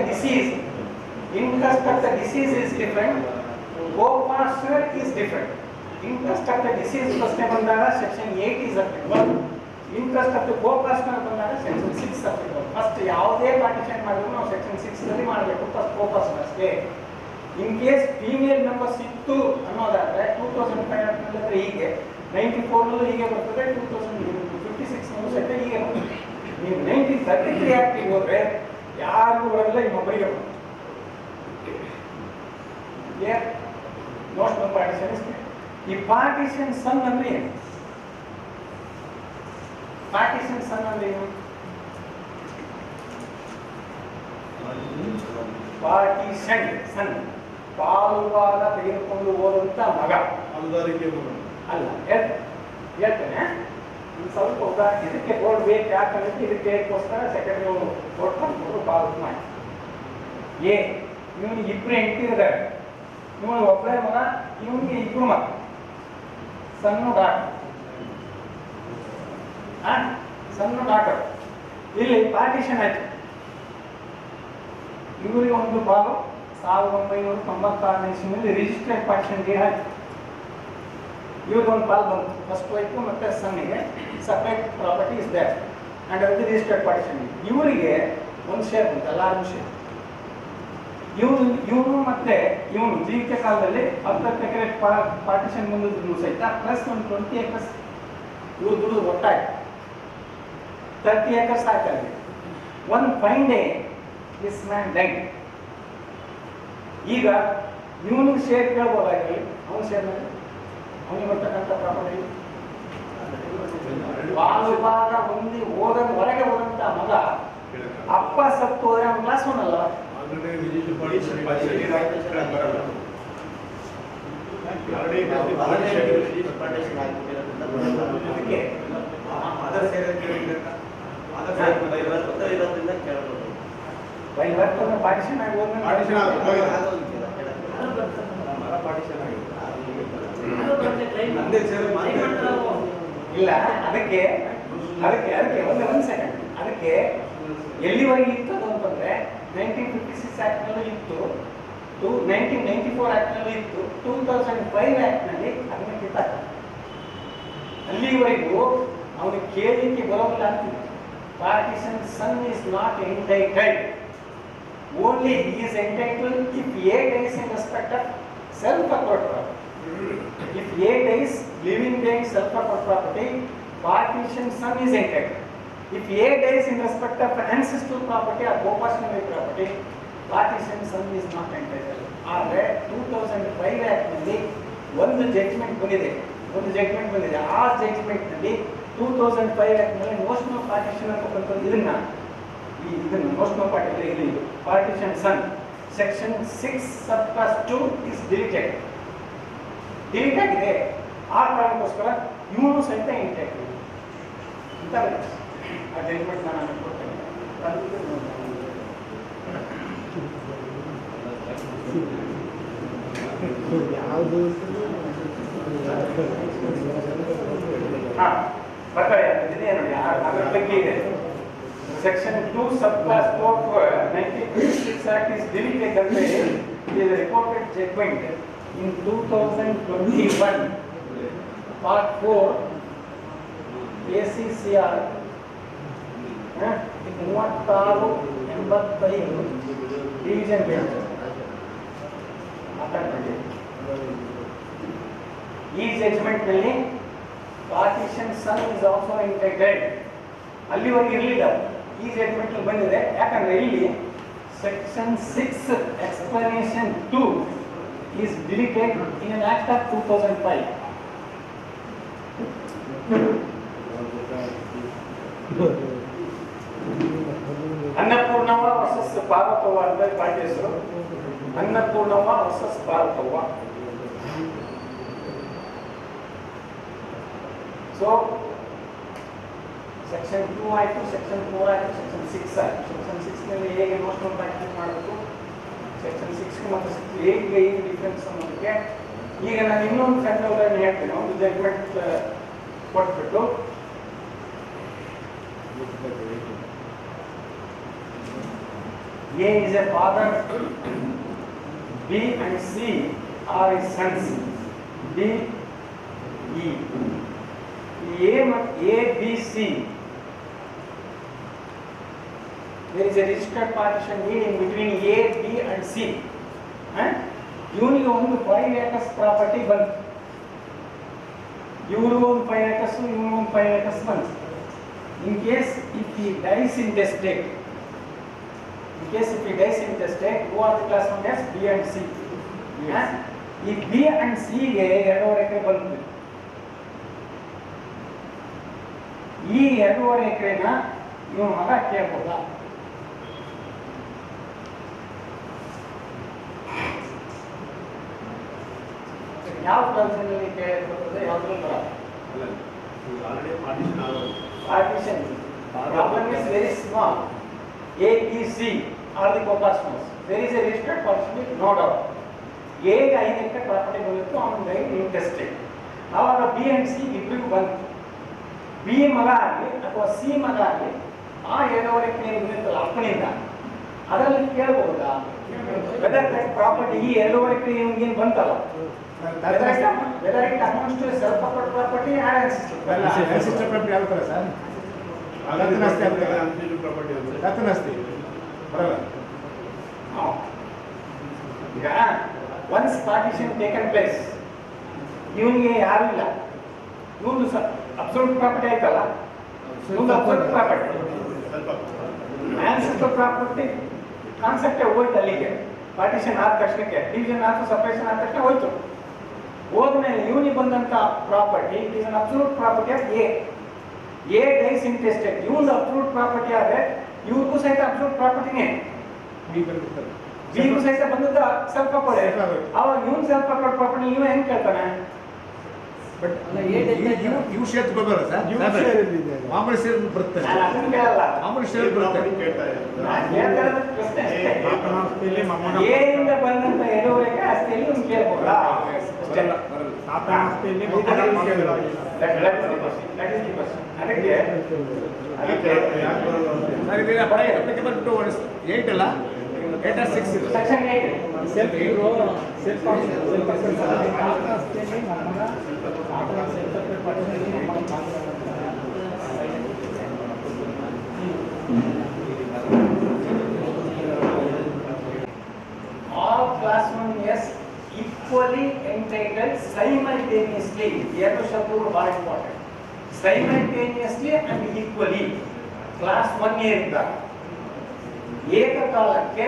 disease is different. Co-pasture is different. Interest of the disease ಪ್ರಶ್ನೆ ಬಂದಾಗ section 8 is applicable. Interest of the co-pasture ಬಂದಾಗ ಸೆಕ್ಷನ್ 6 applicable. ಫಸ್ಟ್ ಯಾವುದೇ ಪಾರ್ಟಿಷನ್ ಮಾಡಿದ್ರು ನಾವು ಸೆಕ್ಷನ್ 6 ನಲ್ಲಿ ಮಾಡಬೇಕು. ಫಸ್ಟ್ co-pasture ಅಷ್ಟೇ. ಇನ್ ಕೇಸ್ ಫೀಮೇಲ್ ಮೆಂಬರ್ಸ್ ಇತ್ತು ಅನ್ನೋದಾದ್ರೆ 2005 ನಲ್ಲಿ ಹೀಗೆ 94 ನಲ್ಲಿ ಹೀಗೆ ಬರ್ತದೆ, 2056 ನಲ್ಲಿ ಸಹಿತ ಹೀಗೆ ಬರ್ತದೆ. ನೀವು 1933 ಆಕ್ಟಿಗೆ ಹೋದ್ರೆ ಯಾರಿಗೂ ಬರಲ್ಲ, ಇನ್ನೊಬ್ಬರಿಗೆ ಬರುತ್ತೆ. ಮೋಸ್ಟ್ ಪಾರ್ಟಿಷನ್ ಇಷ್ಟೇ. ಈ ಪಾರ್ಟಿಷನ್ ಸನ್ ಅಂದ್ರೆ ಏನು? ಪಾರ್ಟಿಷನ್ ಸನ್ ಅಂದ್ರೆ ಏನು? ಪಾರ್ಟಿಷನ್ ಸನ್ ಪಾಲುವಾದ ತೆಗೆದುಕೊಂಡು ಹೋದಂತ ಮಗ ಅಲ್ದಾರಿಗೆ ಅಲ್ಲ. ಹೇಳ್ತೇನೆ ಸ್ವಲ್ಪ ಉದಾಹರಣೆ ಇದಕ್ಕೆ ಬೋರ್ಡ್ ಬೇಕು. ಯಾಕಂದ್ರೆ ಇದಕ್ಕೋಸ್ಕರ ಸೆಕೆಂಡ್ರಿ ಬೋರ್ಡ್ ತಂದು ಪಾಸ್ ಮಾಡಿ. ಇವನಿಗೆ ಇಬ್ರು ಹೆಂಡತಿ ಇದ್ದಾರೆ, ಇವನಿಗೆ ಒಬ್ಬರೇ ಮಗ, ಇವನಿಗೆ ಇಬ್ರು ಮಗ, ಸಣ್ಣ ಡಾಕ್ಟರ್. ಇಲ್ಲಿ ಪಾರ್ಟಿಷನ್ ಆಯ್ತು. ಇವರಿಗೆ ಒಂದು ಪಾಲು 1996ನೇ ಇಸ್ವಿಯಲ್ಲಿ ರಿಜಿಸ್ಟರ್ಡ್ ಪಾರ್ಟಿಷನ್ ಡೀಡ್ ಆಯ್ತು. ಇವ್ರಿಗೊಂದು ಪಾಲ್ ಬಂತು, ಫಸ್ಟ್ ವೈಫು ಮತ್ತೆ ಸನ್ನಿಗೆ separate property is there and ಅದು ರಿಜಿಸ್ಟರ್ಡ್ ಪಾರ್ಟಿಷನ್. ಇವರಿಗೆ ಒಂದು ಶೇರ್ ಬಂತು, ಎಲ್ಲಾರು ಶೇರ್. ಇವನು ಮತ್ತೆ ಇವನು ಜೀವಿತ ಕಾಲದಲ್ಲಿ 10 ಎಕರೆ ಪಾರ್ಟಿಷನ್ ಮುಂದಿದ್ರು ಸಹಿತ ಪ್ಲಸ್ ಒಂದು 20 acres ಇವ್ರು ದುಡಿದು ಒಟ್ಟಾಗಿ 30 acres ಹಾಕಲ್ಲಿ. One fine day this man died. ಈಗ ಇವನು ಶೇರ್ ಕೇಳ್ಬೋದಾಗಲಿ, ಅವನು ಶೇರ್ ಮೇಲೆ ಅವನಿಗೆ ಬರ್ತಕ್ಕಂಥ ಪ್ರಾಪರ್ಟಿ ಭಾಗ ಹೊಂದಿ ಹೊರಗೆ ಹೋದಂತ ಮಗ ಅಪ್ಪ ಸತ್ತು ಹೋದ್ರೆ ಅವನ ಕ್ಲಾಸ್ ಒನ್ನಲ್ಲ. ಪಾರ್ಟಿಷನ್ ಆಗಿ ಇಲ್ಲ. ಅದಕ್ಕೆ ಒಂದು ಸೆಕೆಂಡ್, ಅದಕ್ಕೆ ಎಲ್ಲಿವರೆಗೆ ಇತ್ತು ಅಂತಂದ್ರೆ 1956 ಆಕ್ಟ್ ನಲ್ಲಿ ಇತ್ತು, 1994 ಆಕ್ಟ್ ನಲ್ಲಿ ಇತ್ತು, 2005 ಆಕ್ಟ್ ನಲ್ಲಿ ಅದನ್ನ ಕಿತ್ತಾಕ. ಅಲ್ಲಿವರೆಗೂ ಅವನಿಗೆ ಕೇಳಲಿಕ್ಕೆ ಬರೋಲ್ಲ ಅಂತಿದೆ. Partition son is not entitled, only he is entitled if a dies in respect of self acquired property. If A dies, living being self-acquired property, partition son is entitled. If A dies in respect of ancestral property or co-personal property, partition son is not entitled. ಆದರೆ 2005 act ನಲ್ಲಿ ಒಂದು judgment ಬಂದಿದೆ. ಆ judgment ನಲ್ಲಿ 2005 act ನಲ್ಲಿ notional partition ಅಂತಕ್ಕಂಥದ್ದು ಇದನ್ನ notional partition son section 6 sub clause 2 is deleted ಆಗಿದೆ. ಆ ಕಾರಣಕ್ಕೋಸ್ಕರ ಇವನು ಸಹಿತ ಇಂಟೆಕ್ಟ್ ಅಂತ ಆ ಜಡ್ಜ್ಮೆಂಟ್ ನಾನು ಕೊಡ್ತೇನೆ. ಯಾವುದು ಇದೆ ನೋಡಿ, ಅದರ ಬಗ್ಗೆ ಇದೆ. Section 2 sub clause 4 1956 act is deleted ಅಂದ್ರೆ is reported judgment in 2021 part 4 ACCR 3685 division bench ಈ ಜಡ್ಜ್ಮೆಂಟ್ ನಲ್ಲಿ partition son is also integrated ಅಲ್ಲಿವರೆಗೆ ಇರಲಿಲ್ಲ. ಈ ಜಡ್ಜ್ಮೆಂಟ್ ಬಂದಿದೆ. ಯಾಕಂದ್ರೆ ಇಲ್ಲಿ section 6 explanation 2 is deleted in an act of 2005. Annapurnavva versus Parvatavva ಅಂತ ಪಾರ್ಟಿ ಹೆಸರು. Annapurnavva versus Parvatavva. So section 2 ಆಯಿತು, ಸೆಕ್ಷನ್ 4 ಆಯಿತು, ಸೆಕ್ಷನ್ 6 ಆಯಿತು. ಸೆಕ್ಷನ್ 6 ನಲ್ಲಿ ಹೇಗೆ ಎಮೋಷನಲ್ ಪ್ರಾಕ್ಟೀಸ್ ಮಾಡಬೇಕು, ಸೆಕ್ಷನ್ 6 ಮತ್ತು 8ಗೆ ಏನು ಡಿಫ್ರೆನ್ಸ್ ಅನ್ನೋದಕ್ಕೆ ಈಗ ನಾನು ಇನ್ನೊಂದು ಸಣ್ಣ ಉದಾಹರಣೆ ಹೇಳ್ತೇನೆ. ಒಂದು ಜಡ್ಜ್ಮೆಂಟ್ ಕೊಟ್ಬಿಟ್ಟು A is a father, B and C are his sons, D, E. A, B, C. There is a registered partition deed in between A, B and C. ಇವನಿಗೆ ಒಂದು 5 acres ಪ್ರಾಪರ್ಟಿ ಬಂತು. ಇವರು ಒಂದು 5 acres, ಇವನು ಒಂದು 5 acres ಬಂತು. In case if he dies in this state, who are the class one as B and C? ಈ B and C ಗೆ 2.5 ಎಕರೆ ಬಂತು. ಈ 2.5 ಎಕರೆನ ಇವನ ಮಗ ಕೇಳ್ಬೋದಾ? ಯಾವ ಕ್ಲಾಸಲ್ಲಿ ಕೇಳಿರ್ತದೆ, ಯಾವ್ದ್ರಲ್ಲಿ partition. Problem is very small. A, B, C are the co-customers. There is a registered partition, no doubt. A ಗೆ 5 ಎಕರೆ ಪ್ರಾಪರ್ಟಿ ಬಂದಿತ್ತು, ಅವನಿಗೆ ಇಂಟೆಸ್ಟೆಡ್. ಆವಾಗ B and C ಇಬ್ಬರಿಗೂ ಬಂತು. B ಮಗ ಆಗಲಿ ಅಥವಾ C ಮಗ ಆಗಲಿ ಆ 2.5 ಎಕರೆ ಬಂದಿತ್ತಲ್ಲ ಅಪ್ಪನಿಂದ, ಅದರಲ್ಲಿ ಕೇಳಬಹುದಾ ವೆದರ್ ದಟ್ ಪ್ರಾಪರ್ಟಿ, ಈ 2.5 ಎಕರೆ ಇವನಿಗೇನು ಬಂತಲ್ಲ, whether it amounts to a self-acquired property or ancestral property. ancestral property ಯಾವ ತರ ಸರ್? ದತ್ತನಾಸ್ತಿ ಆಗ್ತದೆ, ಅನ್ಸಿಲ್ ಪ್ರಾಪರ್ಟಿ ಅಂದ್ರೆ ದತ್ತನಾಸ್ತಿ ಬರಲ್ಲ. ಈಗ ಒನ್ಸ್ ಪಾರ್ಟಿಷನ್ ಟೇಕನ್ ಪ್ಲೇಸ್, ಇವನಿಗೆ ಯಾರು ಇಲ್ಲ, ಇವನು ಅಬ್ಸಲ್ಯೂಟ್ ಪ್ರಾಪರ್ಟಿ ಆಯ್ತಲ್ಲ, ಇವನು ಅಬ್ಸಲ್ಯೂಟ್ ಪ್ರಾಪರ್ಟಿ, ಆನ್ಸೆಸ್ಟ್ರಲ್ ಪ್ರಾಪರ್ಟಿ ಕಾನ್ಸೆಪ್ಟೇ ಹೋಯ್ತು ಅಲ್ಲಿಗೆ. ಪಾರ್ಟಿಷನ್ ಆದ ತಕ್ಷಣಕ್ಕೆ, ಡಿವಿಷನ್ ಆದ ಸಪರೇಷನ್ ಆದ ತಕ್ಷಣ ಹೋಯ್ತು. ಹೋದ್ಮೇಲೆ ಇವನಿಗೆ ಬಂದಂತ property it is an absolute property of a. A dies intestate, ಇವನ್ ಅಬ್ಸಲ್ಯೂಟ್ ಪ್ರಾಪರ್ಟಿ ಆದ್ರೆ ಇವ್ರಿಗೂ ಸಹಿತ ಅಬ್ಸಲ್ಯೂಟ್ ಪ್ರಾಪರ್ಟಿನೇ. ಬಿಗೂ ಸಹಿತ ಬಂದದ್ದು ಸ್ವಲ್ಪ ಕೊಡೆ, ಅವಾಗ ಇವನ್ ಸ್ವಲ್ಪ ಪ್ರಾಪರ್ಟಿ ಇವ ಹೆಂಗ್ ಕೇಳ್ತಾನೆ? ಬಟ್ ಇವು ಶೇರ್ ತಗೋಬಾರ ಸರ್, ಮಾಮೂಲಿ ಶೇರ್ ಬರುತ್ತೆ, ನಾನು ಅದನ್ನ ಕೇಳಲ್ಲ, ಮಾಮೂಲಿ ಶೇರ್ ಬರುತ್ತೆ. ಕೇಳ್ತಾ ಇದ್ದಾರೆ. ನಾನು ಕೇಳ್ತಾ ಇರೋದು ಪ್ರಶ್ನೆ ಅಷ್ಟೇ. ಎ ಇಂದ ಬಂದಂತ 2.5 ಎಕರೆ ಆಸ್ತಿಯಲ್ಲಿ ಇವ್ನು ಕೇಳ್ಬೋದಾ? ಬರಲ್ಲ, ಬರಲ್ಲ. ಅದಕ್ಕೆ ಯಾಕೆ ಬರಲ್ಲ ಅಂದ್ರೆ ಸರ್ ಇದೀಗ ಬಡ ಅಪ್ಲಿಕೇಬಲ್ ಟು 8 ಅಲ್ಲ, 8 or 6 ಇದೆ. Section 8 self all class 1s equally entitled simultaneously. ಎರಡು ಶಬ್ದಗಳು ಬಹಳ important. simultaneously and equally class 1 ಇರ್ತಾರೆ, ಏಕಕಾಲಕ್ಕೆ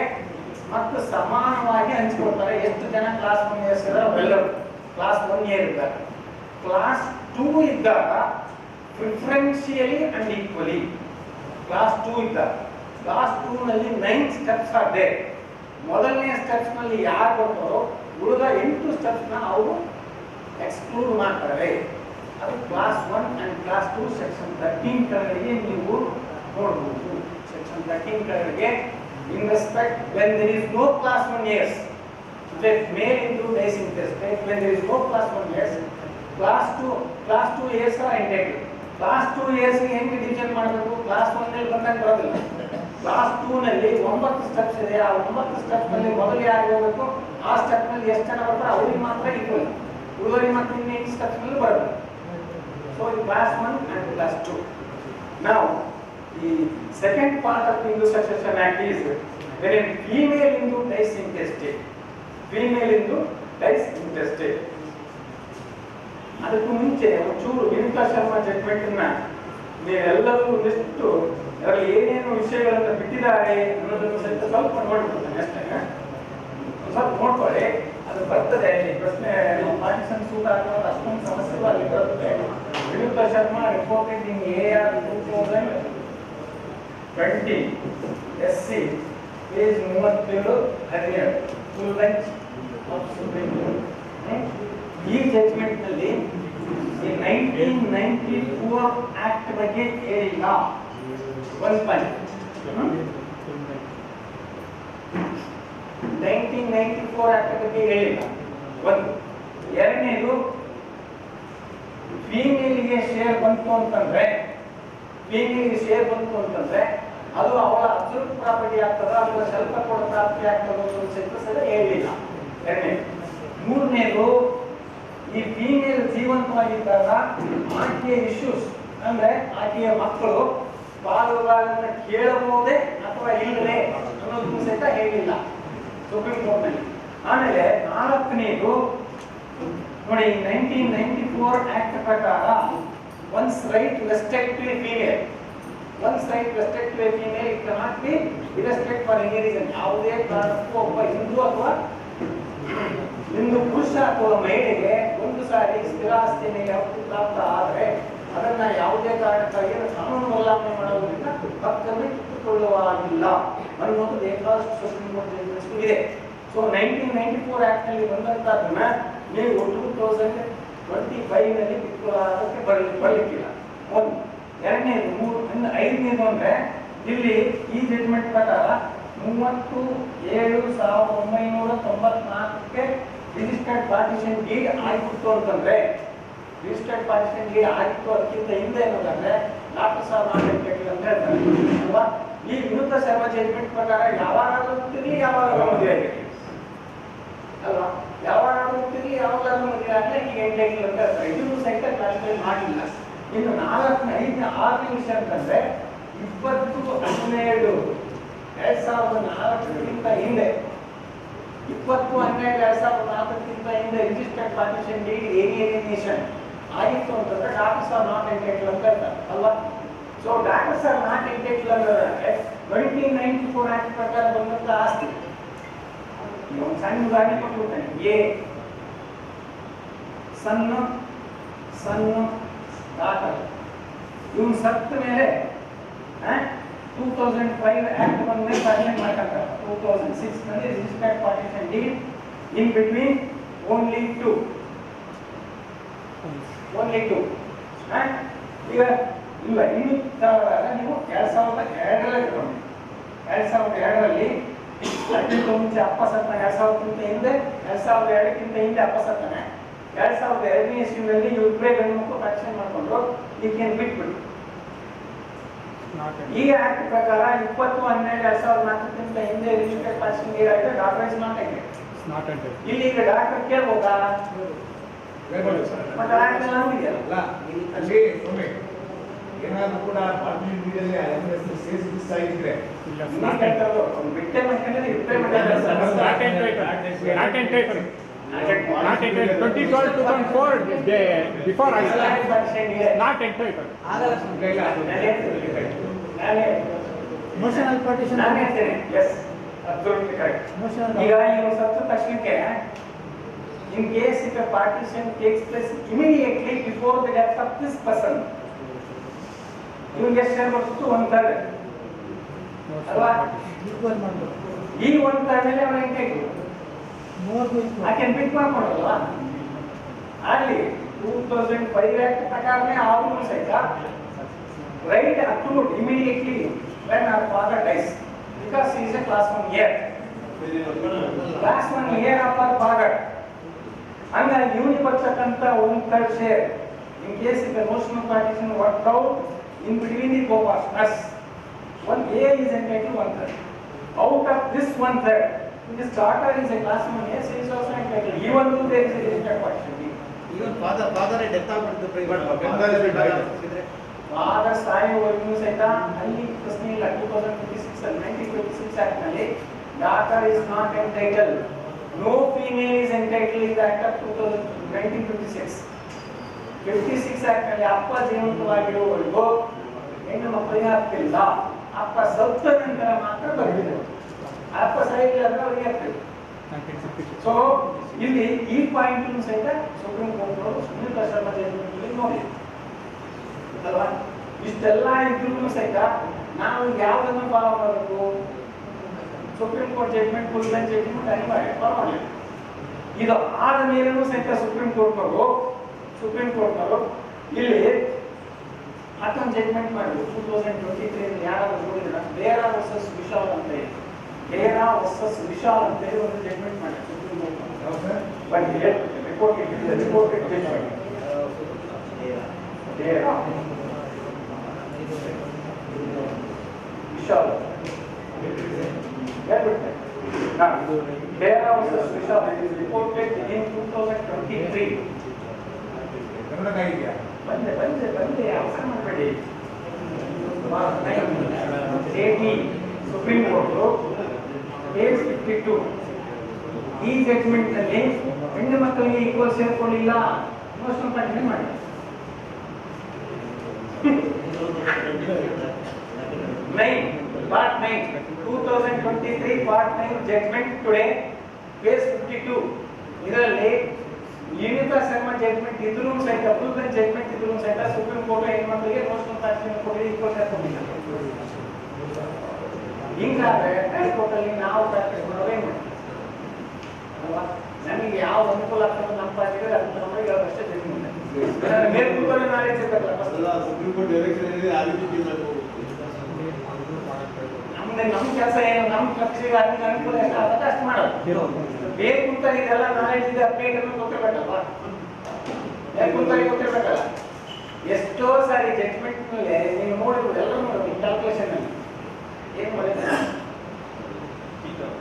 ಮತ್ತು ಸಮಾನವಾಗಿ ಹಂಚಿಕೊಡ್ತಾರೆ. ಎಷ್ಟು ಜನ ಕ್ಲಾಸ್ 1 ಇದ್ದಾರೆ ಅವೆಲ್ಲರೂ ಕ್ಲಾಸ್ 1 ಇರ್ತಾರೆ. ಕ್ಲಾಸ್ 2 ಇದ್ದಾಗ ಪ್ರಿಫರೆನ್ಷಿಯಲಿ ಅಂಡ್ ಈಕ್ವಲಿ ಕ್ಲಾಸ್ 2 ಇದ್ದಾಗ, ಕ್ಲಾಸ್ 2 ನಲ್ಲಿ 9 ಸ್ಟೆಪ್ಸ್ ಆರ್ ದೇರ್. ಮೊದಲನೇ ಸ್ಟೆಪ್ಸ್ ನಲ್ಲಿ ಯಾರು ಬರ್ತಾರೋ ಉಳಿದ 8 ಸ್ಟೆಪ್ಸ್ ನ ಅವರು ಎಕ್ಸ್ಕ್ಲೂಡ್ ಮಾಡ್ತಾರೆ. ಅದು ಕ್ಲಾಸ್ 1 ಅಂಡ್ ಕ್ಲಾಸ್ 2 ಸೆಕ್ಷನ್ 13 ಕೆಳಗಡೆ ನೀವು ನೋಡಬಹುದು. ಸೆಕ್ಷನ್ 13 ಕೆಳಗಡೆ in respect when there is no class 1 years, that male into base interstate, when there is no class 1 years, class 2 years are entitled. class 2 years ಗೆ ಹೆಂಗೆ division ಮಾಡಬೇಕು? Class 1 ನಲ್ಲಿ ಬಂದಾಗ ಬರೋದಿಲ್ಲ. ಕ್ಲಾಸ್ 2 ನಲ್ಲಿ 9 ಸ್ಟೆಪ್ಸ್ ಇದೆ. ಆ 9 ಸ್ಟೆಪ್ಸ್ ನಲ್ಲಿ ಮೊದಲು ಯಾರು ಹೋಗಬೇಕು, ಆ ಸ್ಟೆಪ್ ನಲ್ಲಿ ಎಷ್ಟು ಜನ ಬರ್ತಾರೆ ಅವರಿಗೆ ಮಾತ್ರ ಈಕ್ವಲ್, ಉಳಿದವರಿಗೆ ಮಾತ್ರ ಇನ್ನೂ 8 ಸ್ಟೆಪ್ಸ್ ನಲ್ಲಿ ಬರಬೇಕು. So class 1 and class 2. now the second part of the Hindu Succession Act is when a female Hindu dies intestate. Female Hindu dies intestate. ಅದಕ್ಕೂ ಮುಂಚೆ ಒಂಚೂರು ವಿನಿತಾ ಶರ್ಮಾ ಜಡ್ಜ್ಮೆಂಟ್ ಅನ್ನ ನೀವೆಲ್ಲರೂ ಒಂದಿಷ್ಟು ಅದರಲ್ಲಿ ಏನೇನು ವಿಷಯಗಳನ್ನು ಬಿಟ್ಟಿದ್ದಾರೆ ಅನ್ನೋದನ್ನು ಸಹಿತ ಸ್ವಲ್ಪ ನೋಡ್ಬಿಡ್ತಾನೆ ಅಷ್ಟೇ. ಸ್ವಲ್ಪ ನೋಡ್ಕೊಳ್ಳಿ, ಅದು ಬರ್ತದೆ ಇಲ್ಲಿ ಪ್ರಶ್ನೆ. ಪಾರ್ಟಿಷನ್ ಸೂಟ್ ಆಗುವಾಗ ಅಷ್ಟೊಂದು ಸಮಸ್ಯೆಗಳು ಅಲ್ಲಿ ಬರುತ್ತೆ. Vinuta Sharma reported in AR 2020 SC page 37 17 full length of supreme court. ಈ ಜಡ್ಜ್ಮೆಂಟ್ ನಲ್ಲಿ 1994 ಆಕ್ಟ್ ಬಗ್ಗೆ ಹೇಳಿಲ್ಲ. ಒಂದು ಪಾಯಿಂಟ್ 1994 ಆಕ್ಟ್ ಬಗ್ಗೆ ಹೇಳಿಲ್ಲ. ಒಂದು. ಎರಡನೇದು, ಫೀಮೇಲ್ಗೆ ಶೇರ್ ಬಂತು ಅಂತಂದ್ರೆ ಅದು ಅವಳ ಅಬ್ಸಲ್ಯೂಟ್ ಪ್ರಾಪರ್ಟಿ ಆಗ್ತದ ಅಥವಾ ಸ್ವಲ್ಪ ಕೂಡ ಪ್ರಾಪ್ತಿ ಆಗ್ತದ ಸಹಿತ ಹೇಳಿಲ್ಲ. ಎರಡನೇದು. ಮೂರನೇದು, ಈ ಫೀಮೇಲ್ ಜೀವಂತವಾಗಿದ್ದಾಗ ಆಕೆಯ ಇಶ್ಯೂಸ್ ಅಂದ್ರೆ ಆಕೆಯ ಮಕ್ಕಳು ಪಾಲುಗಳನ್ನು ಕೇಳಬಹುದೇ ಅಥವಾ ಇಲ್ಲದೆ ಅನ್ನೋದನ್ನು ಸಹಿತ ಹೇಳಿಲ್ಲ ಸುಪ್ರೀಂ ಕೋರ್ಟ್ ನಲ್ಲಿ. ಆಮೇಲೆ ನಾಲ್ಕನೇದು ನೋಡಿ, 1994 ಆಕ್ಟ್ ಪ್ರಕಾರ one's right restrict to a female it cannot be restrict for any reason. ಯಾವುದೇ ಕಾರಣಕ್ಕೂ ಒಬ್ಬ ಹಿಂದೂ ಅಥವಾ ಹಿಂದೂ ಪುರುಷ ಅಥವಾ ಮಹಿಳೆಗೆ ಒಂದು ಸಾರಿ ಸ್ಥಿರಾಸ್ತಿ ಮೇಲೆ ಹಕ್ಕು ಪ್ರಾಪ್ತ ಆದರೆ ಅದನ್ನ ಯಾವುದೇ ಕಾರಣಕ್ಕಾಗಿ ಕಾನೂನು ಬದಲಾವಣೆ ಮಾಡೋದ್ರಿಂದ ಹಕ್ಕನ್ನು ಕಿತ್ತುಕೊಳ್ಳುವಾಗಿಲ್ಲ ಅನ್ನೋದು ಬೇಕಾದಷ್ಟು ಸುಪ್ರೀಂ ಕೋರ್ಟ್ ಜಡ್ಜ್ಮೆಂಟ್ಸ್ ಇದೆ. ಸೊ 1994 ಆಕ್ಟ್ ನಲ್ಲಿ ಬಂದಂತದನ್ನ ನೀವು 2025 ನಲ್ಲಿ ಕಿತ್ತುಕೊಳ್ಳೋದಕ್ಕೆ ಬರ್ಲಿಕ್ಕಿಲ್ಲ. ಒಂದು. ಎರಡನೇದು. ಐದನೇದು ಅಂದ್ರೆ ಇಲ್ಲಿ ಈ ಜಡ್ಜ್ಮೆಂಟ್ ಪ್ರಕಾರ 30/7/1994 ರಿಜಿಸ್ಟರ್ಡ್ ಪಾರ್ಟಿಷನ್ ಡೀಡ್ ಆಗಿತ್ತು ಅಂತಂದ್ರೆ ಆಗಿತ್ತು. ಅದಕ್ಕಿಂತ ಹಿಂದೆ ಏನಂದ್ರೆ ಡಾಕ್ಟರ್ ಸಾಹೇಬ್ ನಾಗೇಂದ್ರ ಅಂತ ಹೇಳ್ತಾರೆ ಅಲ್ವಾ. ಈ ವಿನುತ ಶರ್ಮಾ ಜಡ್ಜ್ಮೆಂಟ್ ಪ್ರಕಾರ ಯಾವಾಗಾದ್ರೂ ಹುಟ್ಟಿರ್ಲಿ ಯಾವಾಗಾದ್ರೂ ಮದುವೆ ಆಗಿರ್ಲಿ ಅಲ್ವಾ, ಯಾವಾಗಾದ್ರೂ ಹುಟ್ಟಿರ್ಲಿ ಯಾವಾಗಾದ್ರೂ ಮದುವೆ ಆಗಲಿ ಈಗ ಎಂಟೈಕ್ಲಿ ಅಂತ ಹೇಳ್ತಾರೆ. ಇದನ್ನು ಸಹಿತ ಕ್ಲಾಸಿಫೈ ಮಾಡಿಲ್ಲ. ಇನ್ನು 6ನೇ ವಿಷಯ ಅಂತಂದ್ರೆ 20/12/2004 ಹಿಂದೆ 20/12/2004 ಹಿಂದೆ ರಿಜಿಸ್ಟರ್ಡ್ ಪಾರ್ಟಿಷನ್ ಡೀಡ್ ಏಲಿಯನೇಷನ್ ಆಗಿತ್ತು ಅಂತಂದ್ರೆ ಡಾಕ್ಟರ್ಸ್ ಆರ್ ನಾಟ್ ಎಂಟೈಟಲ್ ಅಂತ ಹೇಳ್ತಾರೆ ಅಲ್ವಾ. So daughters are not entitle ಅಂದ್ರೆ 1994 ಆಕ್ಟ್ ಪ್ರಕಾರ ಬಂದಂತ ಆಸ್ತಿ. ಒಂದು ಸಣ್ಣ ಉದಾಹರಣೆ ಕೊಟ್ಬಿಡ್ತೇನೆ. ಸಣ್ಣ ಡಾಕ್ಟರ್ ಇವನು ಸತ್ತ ಮೇಲೆ 2005 ಆಕ್ಟ್ ಬಂದ ಮೇಲೆ ಪಾರ್ಟಿಷನ್ ಮಾಡ್ಕೊಂತಾರೆ. 2006 ನಲ್ಲಿ registered partition deed in between only two ಈಗ ಇಲ್ಲ ಇನ್ನು ತರವಾದಾಗ ನೀವು 2002ರಲ್ಲಿ ಅದಕ್ಕಿಂತ ಮುಂಚೆ ಅಪ್ಪ ಸತ್ತಾನೆ. 2000ಕ್ಕಿಂತ ಹಿಂದೆ 2002ಕ್ಕಿಂತ ಹಿಂದೆ ಅಪ್ಪ ಸತ್ತಾನೆ. 2002ನೇ ಇಸ್ವಿನಲ್ಲಿ ಇಬ್ಬರೇ ಗಂಡು ಮಕ್ಕಳು ಪಾರ್ಟಿಷನ್ ಮಾಡ್ಕೊಂಡ್ರು. ಈಗೇನು ಬಿಟ್ಬಿಟ್ಟು ಈ ಆಕ್ಟ್ ಪ್ರಕಾರ 20/12/2004 ಹಿಂದೆ ರಿಜಿಸ್ಟರ್ಡ್ ಪಾರ್ಟಿಷನ್ ಡೀಡ್ ಆಗಿದೆ. Daughter is not entitle. ಇಲ್ಲಿ ಈಗ ಡಾಕ್ಟರ್ ಕೇಳ್ಬೋದಾ? ಮತ್ತೆ ಆಕ್ಟ್ ಆಗಿದೆಯಲ್ಲ ಅಲ್ಲಿ ಒಮ್ಮೆ ಏನಾದರೂ ಕೂಡ ಪಾರ್ಟಿಷನ್ ಡೀಡಲ್ಲಿ ಸೇರಿಸಿ ಮಿಸ್ ಆಗಿದ್ರೆ ಬಿಟ್ಟೆ ಮಾಡ್ಕೊಂಡ್ರೆ ಇಬ್ಬರೇ not entitle 2012-2004 before I not entitled. Motional partition. Yes, absolutely correct. ಈಗ ನೀವು ಸತ್ತ ತಕ್ಷಣಕ್ಕೆ in case if a partition takes place immediately before the death of this person, ಇವನಿಗೆ ಎಷ್ಟು ಶೇರ್ ಬರ್ತದೆ? 1/3 ಅಲ್ವಾ? ಈ 1/3 ಮೇಲೆ ಅವನ ಎಂಟೈಟಲ್ ಆಕೆ ಬಿಟ್ ಮಾಡ್ಕೊಂಡಲ್ವಾ ಅಲ್ಲಿ 2005 ಆಕ್ಟ್ ಪ್ರಕಾರನೇ ಆದ್ರೂ ಸಹಿತ right accrued immediately when our father dies because he is a class 1 year of our father. ಹಂಗಾಗಿ ಇವನಿಗೆ ಬರ್ತಕ್ಕಂಥ 1/3 share in case if a motion of partition worked out in between the co-partners, one A is entitled 1/3. Out of this 1/3, this daughter is a class 1 A, she is also entitled even though there is a registered partition. Even father death ಆಗ್ಬಿಡ್ತು father ಸಾಯುವವರೆಗೂ ಸಹಿತ ಅಲ್ಲಿ ಪ್ರಶ್ನೆ ಇಲ್ಲ. 1926 act ನಲ್ಲಿ daughter is not entitle. No female is entitle in act of 1956 act ನಲ್ಲಿ ಅಪ್ಪ ಜೀವಂತವಾಗಿರುವವರೆಗೂ ಹೆಣ್ಣು ಮಕ್ಕಳಿಗೆ ಹಕ್ಕಿಲ್ಲ. ಅಪ್ಪ ಸತ್ತ ನಂತರ ಮಾತ್ರ ಬರ್ತದೆ. ಅಪ್ಪ ಸಾಯಿಲ್ಲ ಅಂದ್ರೆ ಅವರಿಗೆ ಹಕ್ಕಿಲ್ಲ. ಸೊ ಇಲ್ಲಿ ಈ ಪಾಯಿಂಟ್ ಸಹಿತ ಸುಪ್ರೀಂ ಕೋರ್ಟ್ ಅವರು ಸುನೀಲ್ ಶರ್ಮಾ ಜಡ್ಜ್ಮೆಂಟ್ ನೋಡಿ ಅಲ್ವಾ. ಇಷ್ಟೆಲ್ಲ ಇದ್ರೂ ಸಹಿತ ನಾವು ಯಾವ್ದನ್ನ ಫಾಲೋ ಮಾಡಬೇಕು? Supreme court judgment, full bench judgment ಅನಿವಾರ್ಯ ಫಾಲೋ ಮಾಡಬೇಕು. ಇದು ಆದ ಮೇಲೂ ಸಹಿತ ಸುಪ್ರೀಂ ಕೋರ್ಟ್ನವರು ಇಲ್ಲಿ ಮತ್ತೊಂದು ಜಡ್ಜ್ಮೆಂಟ್ ಮಾಡಿದ್ರು 2023 ಯಾರಾದ್ರೂ ನೋಡಿದ್ರ ಬೇರಾ ವರ್ಸಸ್ ವಿಶಾಲ್ ಅಂತ ಹೇಳಿ, ಬೇರಾ ವರ್ಸಸ್ ವಿಶಾಲ್ ಅಂತ ಹೇಳಿ ಒಂದು ಜಡ್ಜ್ಮೆಂಟ್ ಮಾಡಿದ್ರು ಸುಪ್ರೀಂ ಕೋರ್ಟ್. ಬಂದಿದೆ ರಿಪೋರ್ಟ್ ಜಡ್ಜ್ಮೆಂಟ್ ಬೇರಾ ವಿಶಾಲ್ ಹೇಳ್ಬಿಟ್ಟೆ. Bera versus Vishal is reported in 2023. Kannada ಇದೆಯಾ? ಬಂದೆ ಅವಸರ ಮಾಡಬೇಡಿ. ಸುಪ್ರೀಂ ಕೋರ್ಟ್ ಕೇಸ್ 52 ಈ ಜಡ್ಜ್ಮೆಂಟ್ ನಲ್ಲಿ ಹೆಣ್ಣು ಮಕ್ಕಳಿಗೆ ಈಕ್ವಲ್ ಸೇರ್ಕೊಳ್ಳಿಲ್ಲ ಮೋಷನ್ ಕಂಟಿನ್ಯೂ ಮಾಡಿ. Part 9 2023 Part 9 judgment today case 52 ಇದರಲ್ಲಿ ಯುನಿತಾ ಶರ್ಮಾ ಜಡ್ಜ್ಮೆಂಟ್ ಇದ್ರೂ ಸಹಿತ ಫುಲ್ ಬೆಂಚ್ ಜಡ್ಜ್ಮೆಂಟ್ ಇದ್ರೂ ಸಹಿತ ಸುಪ್ರೀಂ ಕೋರ್ಟ್ ಹೆಣ್ಮಕ್ಳಿಗೆ ಮೋಷನ್ ಕಂಟಿನ್ಯೂ ಕೊಡಿ ಈಕ್ವಲ್ ಸೇರ್ಕೊಂಡಿಲ್ಲ. ಹಿಂಗಾದ್ರೆ ಹೈಕೋರ್ಟ್ ಅಲ್ಲಿ ನಾವು ಪ್ರಾಕ್ಟೀಸ್ ಮಾಡೋದೇ ಅಲ್ವಾ? ನಮಗೆ ಯಾವ ಅನುಕೂಲ ಆಗ್ತದೆ ನಮ್ಮ ಪಾರ್ಟಿಗೆ ಅದನ್ನ ನಮಗೆ ಅಷ್ಟೇ ಜಡ್ಜ್ಮೆಂಟ್ ಮೇಲ್ಕೂಟಲ್ಲಿ ನಾಲೆಜ್ ಇರಬೇಕಲ್ಲ. ಸುಪ್ರೀಂ ಕೋರ್ಟ್ ಡೈರೆಕ್ಷನ್ ಇದೆ, ಆ ರೀತಿ ನಮ್ಮ ಕೆಲಸ ಏನು? ನಮ್ಮ ಪಕ್ಷಿಗೆ ಅದಕ್ಕೆ ಅನುಕೂಲ ಎಷ್ಟು ಆಗುತ್ತೆ ಅಷ್ಟು ಮಾಡೋದು. ಬೇಕುಂತ ಇದೆಲ್ಲ ನಾಲೆಜ್ ಇದೆ, ಅಪ್ಡೇಟ್ ಅನ್ನು ಗೊತ್ತಿರ್ಬೇಕಲ್ವಾ? ಬೇಕುಂತಲ್ಲಿ ಗೊತ್ತಿರ್ಬೇಕಲ್ಲ. ಎಷ್ಟೋ ಸಾರಿ ಜಡ್ಜ್ಮೆಂಟ್ ಮೇಲೆ ನೀವು ನೋಡಿದ್ರು ಎಲ್ಲ ನೋಡೋದು ಕ್ಯಾಲ್ಕುಲೇಷನ್ ಅಲ್ಲಿ ಏನು ಬರೀತಾರೆ?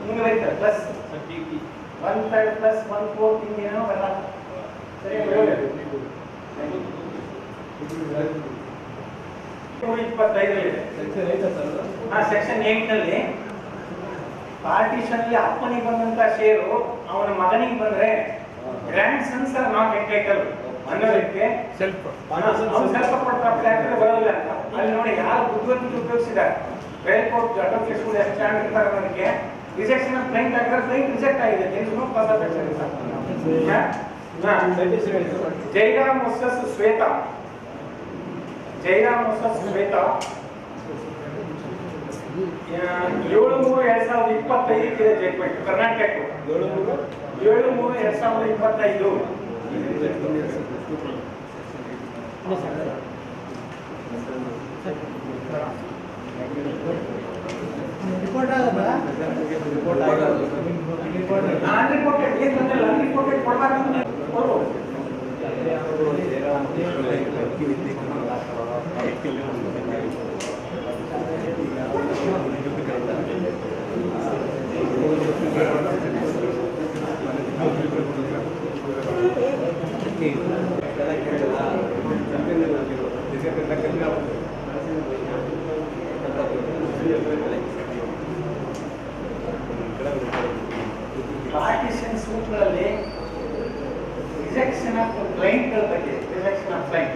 ಹಿಂಗೆ ಬರೀತಾರೆ ಪ್ಲಸ್ 1/3 ಪ್ಲಸ್ 1/4 ಹಿಂಗೇನೋ ಬರಲ್ಲ. ಸರಿ ಬರೋದು 25 ಸೆಕ್ಷನ್ 8 ನಲ್ಲಿ ಪಾರ್ಟಿಷನ್ ಅಲ್ಲಿ ಅಪ್ಪನಿಗೆ ಬಂದಂತ ಶೇರು ಅವನ ಮಗನಿಗೆ ಬಂದ್ರೆ grand sons are not entitle ಅನ್ನೋದಕ್ಕೆ ಸ್ವಲ್ಪ ಪ್ರಾಕ್ಟಿಕಲ್ ಬರೋದಿಲ್ಲ ಅಂತ ಅಲ್ಲಿ ನೋಡಿ ಯಾರು ಬುದ್ಧಿವಂತಿಕೆ ಉಪಯೋಗಿಸಿದ್ದಾರೆ. ಟ್ರಯಲ್ ಕೋರ್ಟ್ ಅಡ್ವೊಕೇಟ್ಸ್ ಎಷ್ಟು ಸ್ಟ್ಯಾಂಡ್ ಇರ್ತಾರೆ ಅನ್ನೋದಕ್ಕೆ ರಿಜೆಕ್ಷನ್ ಆಫ್ ಕ್ಲೈಂಟ್ ಆಗಿದ್ರೆ ಕ್ಲೈಂಟ್ ರಿಜೆಕ್ಟ್ ಆಗಿದೆ. ಜೈರಾಮ್ ವರ್ಸಸ್ ಶ್ವೇತಾ 7/3/2025 ಇದೆ ಜಡ್ಜ್ಮೆಂಟ್. ಕರ್ನಾಟಕ 7/3/2025 ಅನ್ರಿಪೋರ್ಟೆಡ್ ಏನು ಬಂದಿಲ್ಲ. ಅನ್ರಿಪೋರ್ಟೆಡ್ ಕೊಡಬಾರ್ದು ಕೊಡ್ಬೋದು. ಪಾರ್ಟಿಷನ್ ಸೂಟ್ಗಳಲ್ಲಿ ರಿಜೆಕ್ಷನ್ ಆಫ್ ಕ್ಲೈಂಟ್ಗಳ ಬಗ್ಗೆ ರಿಜೆಕ್ಷನ್ ಆಫ್ ಕ್ಲೈಂಟ್